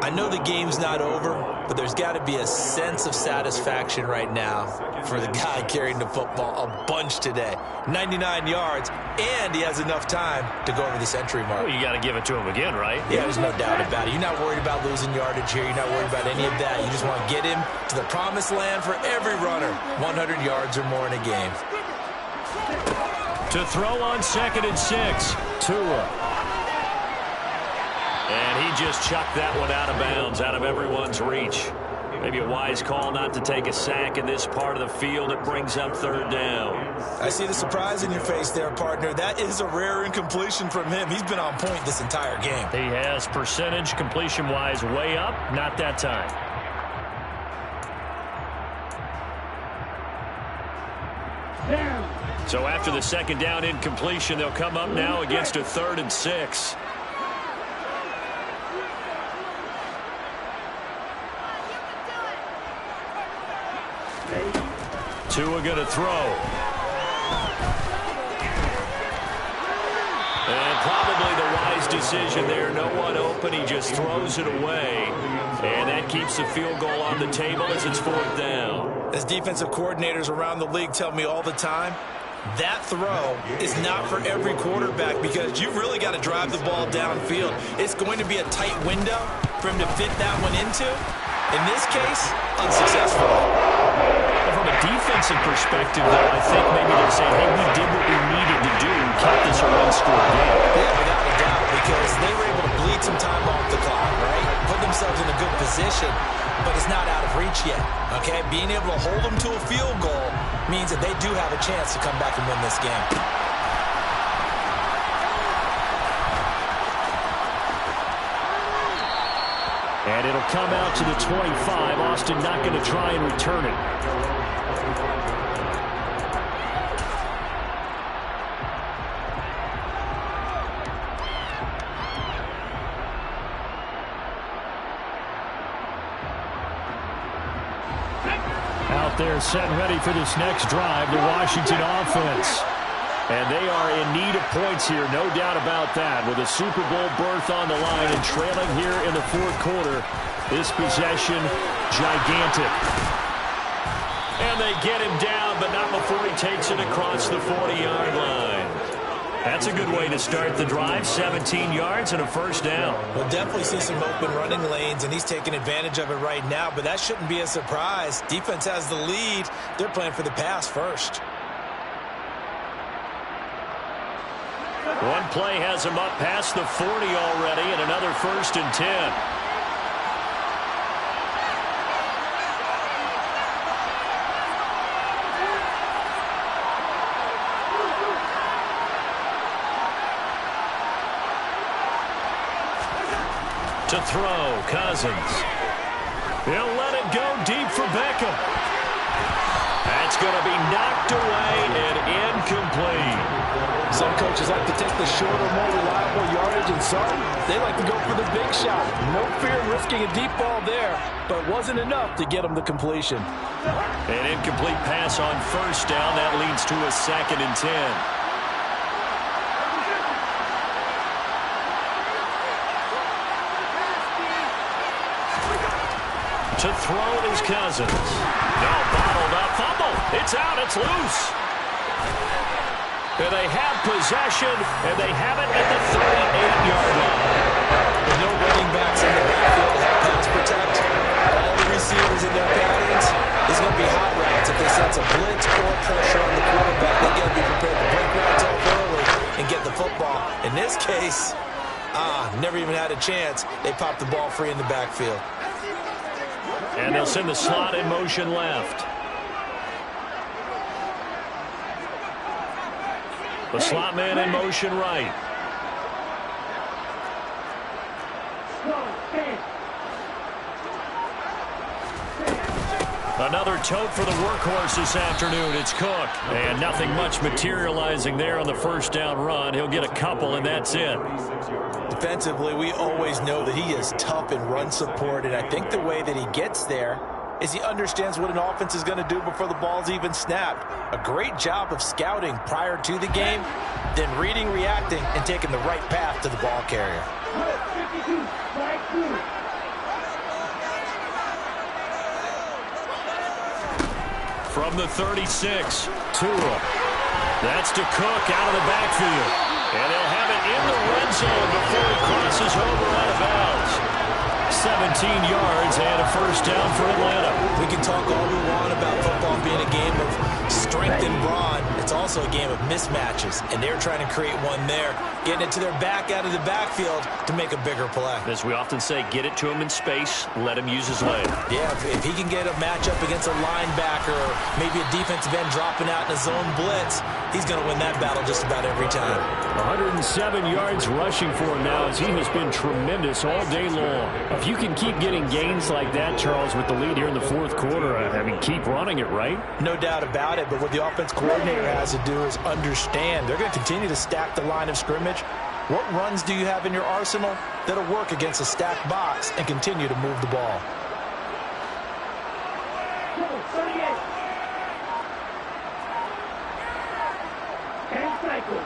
I know the game's not over, but there's got to be a sense of satisfaction right now for the guy carrying the football a bunch today. 99 yards, and he has enough time to go over the century mark.
Well, you got to give it to him again, right?
Yeah, there's no doubt about it. You're not worried about losing yardage here. You're not worried about any of that. You just want to get him to the promised land for every runner. 100 yards or more in a game.
To throw on 2nd and 6, Tua. And he just chucked that one out of bounds, out of everyone's reach. Maybe a wise call not to take a sack in this part of the field. It brings up 3rd down.
I see the surprise in your face there, partner. That is a rare incompletion from him. He's been on point this entire game.
He has percentage completion-wise way up. Not that time. So after the 2nd down incompletion, they'll come up now against a 3rd and 6. Tua going to throw. And probably the wise decision there. No one open. He just throws it away. And that keeps the field goal on the table as it's 4th down.
As defensive coordinators around the league tell me all the time, that throw is not for every quarterback because you've really got to drive the ball downfield. It's going to be a tight window for him to fit that one into. In this case, unsuccessful.
From a defensive perspective, though, I think maybe they're saying, hey, we did what we needed to do and kept this a one-score game.
Yeah, without a doubt, because they were able to bleed some time off the clock, right? Put themselves in a good position, but it's not out of reach yet, okay? Being able to hold them to a field goal means that they do have a chance to come back and win this game.
And it'll come out to the 25. Austin not going to try and return it. Out there set and ready for this next drive, the Washington offense. And they are in need of points here, no doubt about that. With a Super Bowl berth on the line and trailing here in the 4th quarter, this possession, gigantic. And they get him down, but not before he takes it across the 40-yard line. That's a good way to start the drive, 17 yards and a 1st down.
We'll definitely see some open running lanes, and he's taking advantage of it right now, but that shouldn't be a surprise. Defense has the lead. They're playing for the pass first.
One play has him up past the 40 already, and another 1st and 10. To throw, Cousins. He'll let it go deep for Beckham. That's going to be knocked away and incomplete.
Some coaches like to take the shorter, more reliable yardage, and some, they like to go for the big shot. No fear of risking a deep ball there, but it wasn't enough to get them the completion.
An incomplete pass on 1st down. That leads to a 2nd and 10. To throw is Cousins. No, bottled up. Fumble. It's out. It's loose. And they have possession, and they have it at the 38-yard line.
With no running backs in the backfield to help pass protect, all the receivers in their patterns, there's going to be hot routes if they sense a blitz or pressure on the quarterback. They've got to be prepared to break routes off early and get the football. In this case, never even had a chance. They popped the ball free in the backfield.
And they'll send the slot in motion left. The slot man in motion right. Another tote for the workhorse this afternoon. It's Cook. And nothing much materializing there on the 1st down run. He'll get a couple, and that's it.
Defensively, we always know that he is tough in run support, and I think the way that he gets there
is he understands what an offense is going to do before the ball's even snapped. A great job of scouting prior to the game, then reading, reacting, and taking the right path to the ball carrier.
52, strike 2.
From the 36, Tua. That's to Cook out of the backfield. And they'll have it in the red zone before he crosses over out of bounds. 17 yards and a first down for Atlanta.
We can talk all we want about football being a game of strength and brawn. It's also a game of mismatches, and they're trying to create one there, getting it to their back out of the backfield to make a bigger play.
As we often say, get it to him in space, let him use his leg.
Yeah, if he can get a matchup against a linebacker or maybe a defensive end dropping out in a zone blitz, he's going to win that battle just about every time.
107 yards rushing for him now as he has been tremendous all day long. If you can keep getting gains like that, Charles, with the lead here in the fourth quarter, I mean, keep running it, right?
No doubt about it, but what the offense coordinator has to do is understand they're going to continue to stack the line of scrimmage. What runs do you have in your arsenal that'll work against a stacked box and continue to move the ball?
38. 10 cycle.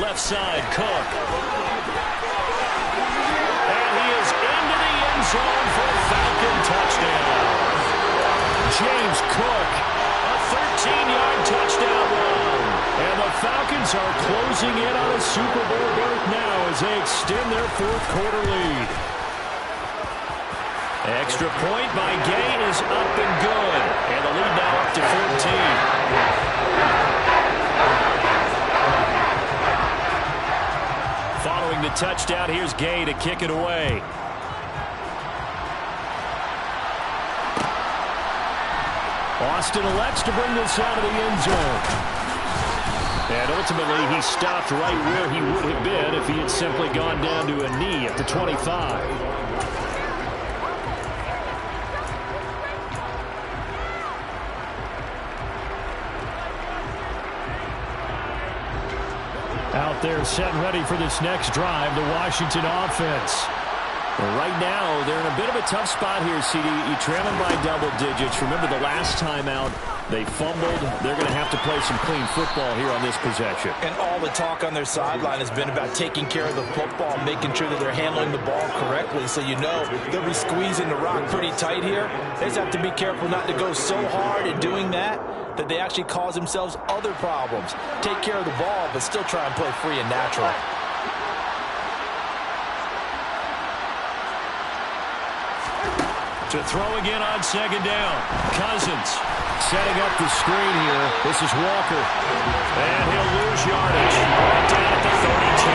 Left side, Cook. And he is into the end zone for a Falcon touchdown. James Cook, a 13-yard touchdown run. And the Falcons are closing in on a Super Bowl berth now as they extend their fourth quarter lead. Extra point by Gay is up and good. And the lead now up to 14. Following the touchdown, here's Gay to kick it away. Austin elects to bring this out of the end zone. And ultimately, he stopped right where he would have been if he had simply gone down to a knee at the 25. Out there set and ready for this next drive, the Washington offense. Well, right now, they're in a bit of a tough spot here, CD. You trail them by double digits. Remember the last time out, they fumbled. They're going to have to play some clean football here on this possession.
And all the talk on their sideline has been about taking care of the football, making sure that they're handling the ball correctly. So you know they'll be squeezing the rock pretty tight here. They just have to be careful not to go so hard in doing that they actually cause themselves other problems. Take care of the ball, but still try and play free and natural.
To throw again on second down. Cousins setting up the screen here. This is Walker. And he'll lose yardage. Right down at the 32.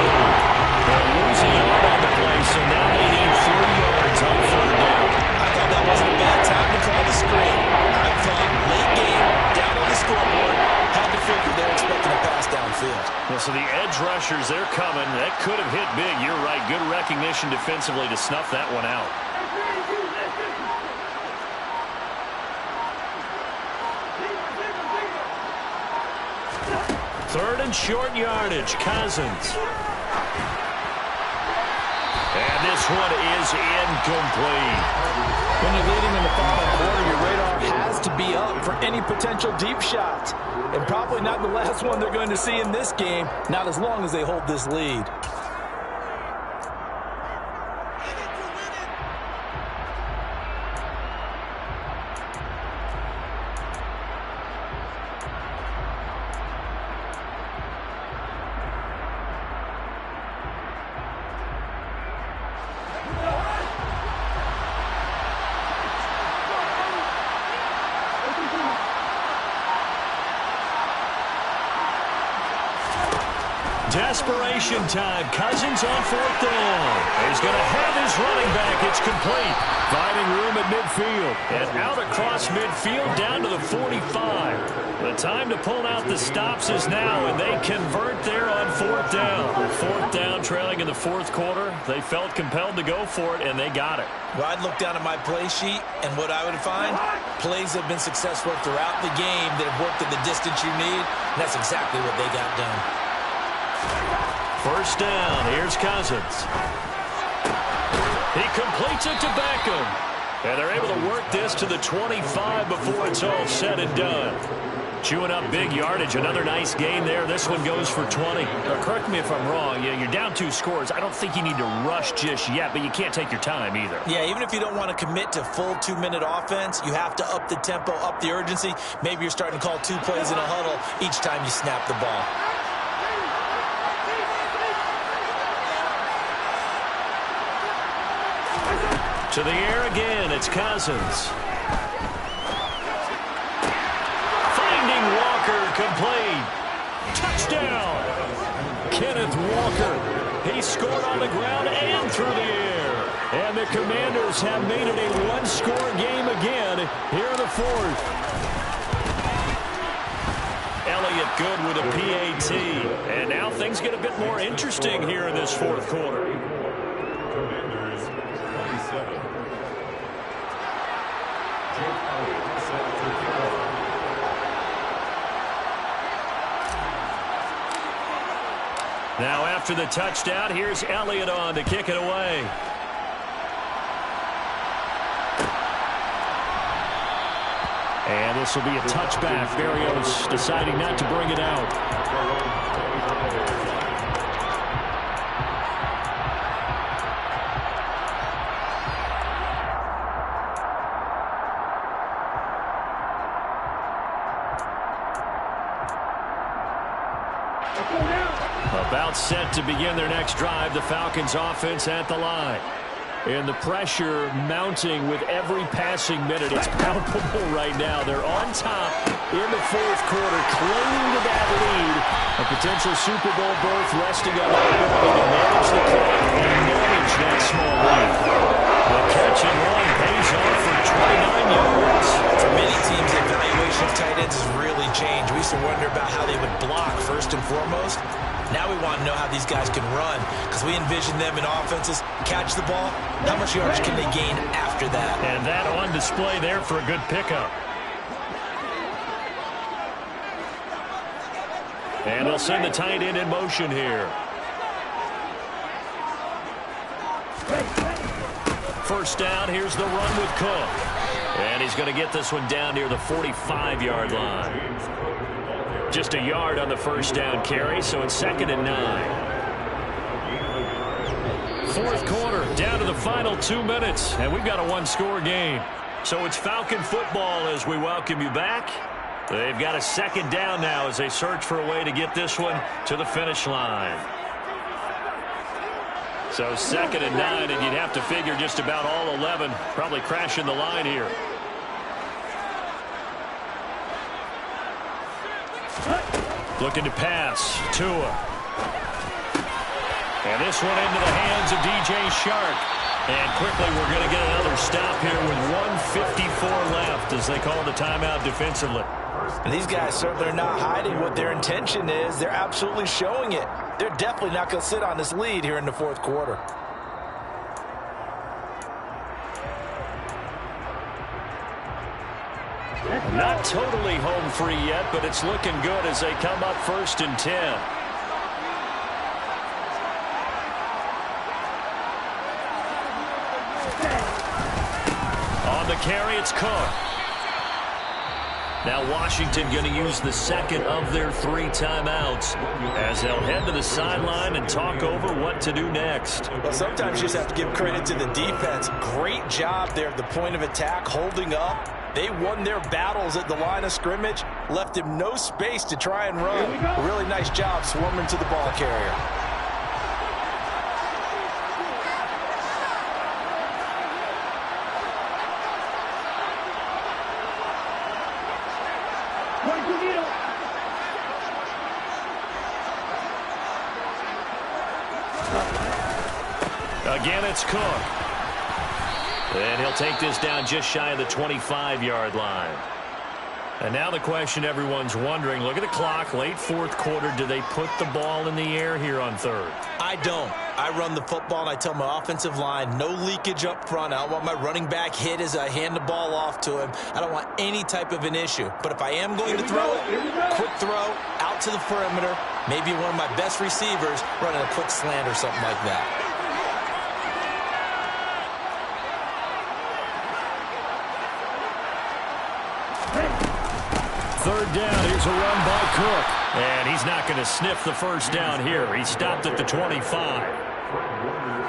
They're losing yard on the play, so now they need 3 yards on third down.
I thought that wasn't a bad time to call the screen. I thought late game, down on the scoreboard, had to figure they're expecting a pass downfield.
Well, so the edge rushers, they're coming. That could have hit big. You're right. Good recognition defensively to snuff that one out. Third and short yardage, Cousins. And this one is incomplete.
When you're leading in the final quarter, your radar has to be up for any potential deep shots. And probably not the last one they're going to see in this game, not as long as they hold this lead.
Desperation time. Cousins on fourth down. He's going to have his running back. It's complete. Finding room at midfield. And out across midfield down to the 45. The time to pull out the stops is now, and they convert there on fourth down. Fourth down trailing in the fourth quarter. They felt compelled to go for it, and they got it.
Well, I'd look down at my play sheet, and what I would find, plays have been successful throughout the game that have worked at the distance you need, and that's exactly what they got done.
First down, here's Cousins. He Gets it to Beckham. And they're able to work this to the 25 before it's all said and done. Chewing up big yardage. Another nice gain there. This one goes for 20. Now, correct me if I'm wrong. You're down 2 scores. I don't think you need to rush just yet, but you can't take your time either.
Yeah, even if you don't want to commit to full 2-minute offense, you have to up the tempo, up the urgency. Maybe you're starting to call 2 plays in a huddle each time you snap the ball.
To the air again. It's Cousins. Walker complete. Touchdown. Kenneth Walker. He scored on the ground and through the air. And the Commanders have made it a 1-score game again here in the 4th. Elliott good with a PAT. And now things get a bit more interesting here in this 4th quarter.
Commanders 27.
Now after the touchdown, here's Elliott on to kick it away. And this will be a touchback. Berrios deciding not to bring it out. About set to begin their next drive. The Falcons offense at the line. And the pressure mounting with every passing minute. It's palpable right now. They're on top in the 4th quarter, clinging to that lead. A potential Super Bowl berth resting on their ability to manage the clock and manage that small lead. The catch and run pays off for 29 yards.
For many teams, the evaluation of tight ends has really changed. We used to wonder about how they would block first and foremost. Now we want to know how these guys can run, because we envision them in offenses catch the ball. How much yardage can they gain after that?
And that on display there for a good pickup. And they'll send the tight end in motion here. First down, here's the run with Cook. And he's going to get this one down near the 45-yard line. Just a yard on the first down carry, so it's 2nd and 9. 4th quarter, down to the final 2 minutes, and we've got a 1-score game. So it's Falcon football as we welcome you back. They've got a 2nd down now as they search for a way to get this one to the finish line. So 2nd and 9, and you'd have to figure just about all 11 probably crashing the line here. Looking to pass. Tua. And this one into the hands of DJ Shark. And quickly we're going to get another stop here with 1:54 left as they call the timeout defensively.
And these guys certainly are not hiding what their intention is. They're absolutely showing it. They're definitely not going to sit on this lead here in the 4th quarter.
Not totally home free yet, but it's looking good as they come up 1st and 10. On the carry, it's Cook. Now Washington going to use the 2nd of their 3 timeouts as they'll head to the sideline and talk over what to do next.
Well, sometimes you just have to give credit to the defense. Great job there at the point of attack, holding up. They won their battles at the line of scrimmage, left him no space to try and run. A really nice job swarming to the ball carrier.
Again, it's Cook. And he'll take this down just shy of the 25-yard line. And now the question everyone's wondering, look at the clock, late 4th quarter, do they put the ball in the air here on 3rd?
I don't. I run the football, and I tell my offensive line, no leakage up front. I don't want my running back hit as I hand the ball off to him. I don't want any type of an issue. But if I am going to throw it, quick throw, out to the perimeter, maybe one of my best receivers running a quick slant or something like that.
third down. Here's a run by Cook. And he's not going to sniff the first down here. He stopped at the 25.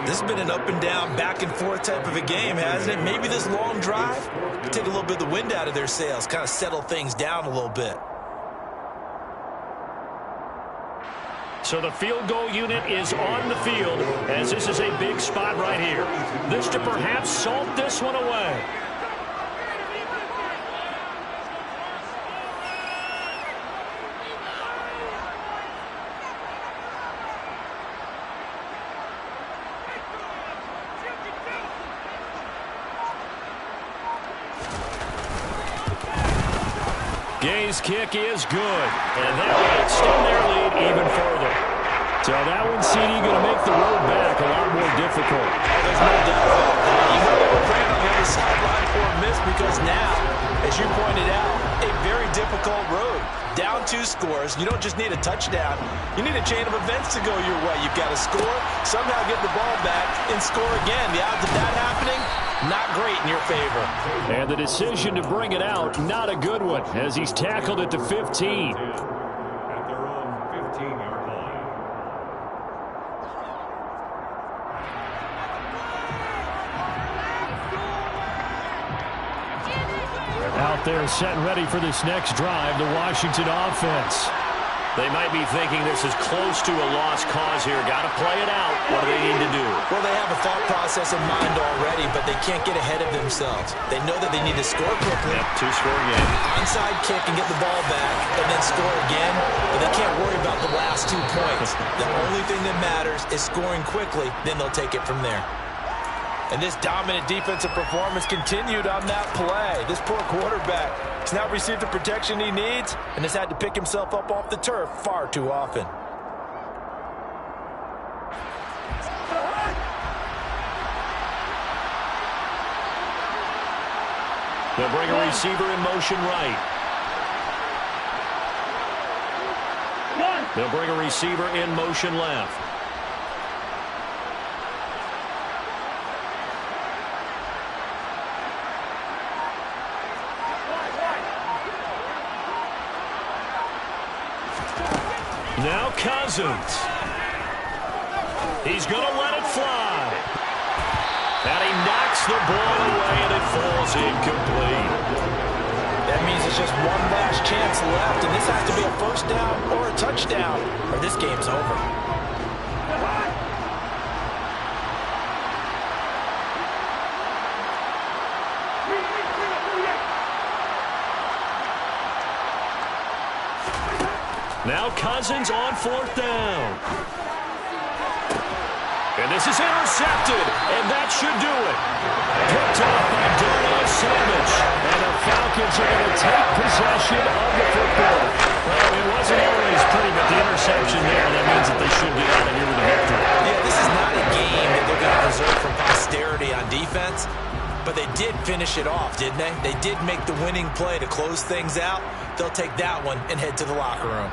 This has been an up and down, back and forth type of a game, hasn't it? Maybe this long drive take a little bit of the wind out of their sails, kind of settle things down a little bit.
So the field goal unit is on the field, as this is a big spot right here. This to perhaps salt this one away. Gay's kick is good, and that will extend their lead even further. So that one, CD, going to make the road back a lot more difficult.
There's no doubt about that. You know they were praying on the other sideline for a miss because now, as you pointed out, a very difficult road. Down 2 scores. You don't just need a touchdown. You need a chain of events to go your way. You've got to score, somehow get the ball back, and score again. The odds of that happening, not great in your favor.
And the decision to bring it out, not a good one, as he's tackled at the 15.
At their own 15-yard line.
Out there set and ready for this next drive, the Washington offense. They might be thinking this is close to a lost cause here. Got to play it out. What do they need to do?
Well, they have a thought process in mind already, but they can't get ahead of themselves. They know that they need to score quickly.
Yep, 2 score again.
Onside kick and get the ball back, and then score again. But they can't worry about the last 2 points. The only thing that matters is scoring quickly. Then they'll take it from there.
And this dominant defensive performance continued on that play. This poor quarterback has not received the protection he needs and has had to pick himself up off the turf far too often.
They'll bring a receiver in motion right. They'll bring a receiver in motion left. Now Cousins. He's going to let it fly. And he knocks the ball away, and it falls incomplete.
That means it's just one last chance left, and this has to be a first down or a touchdown, or this game's over.
Now Cousins on 4th down. And this is intercepted, and that should do it. Picked off by Darnell Savage. And the Falcons are going to take possession of the football. Well, it wasn't always pretty, but the interception there, that means that they should get out of here with a victory.
Yeah, this is not a game that they're going to preserve for posterity on defense. But they did finish it off, didn't they? They did make the winning play to close things out. They'll take that one and head to the locker room.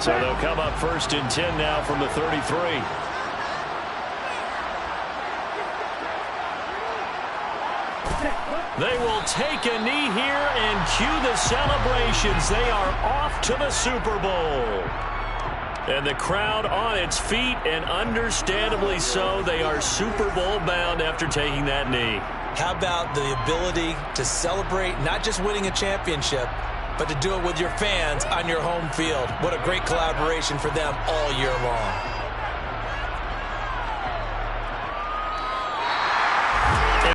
So they'll come up 1st and 10 now from the 33. They will take a knee here and cue the celebrations. They are off to the Super Bowl. And the crowd on its feet, and understandably so. They are Super Bowl bound after taking that knee.
How about the ability to celebrate not just winning a championship, but to do it with your fans on your home field? What a great collaboration for them all year long.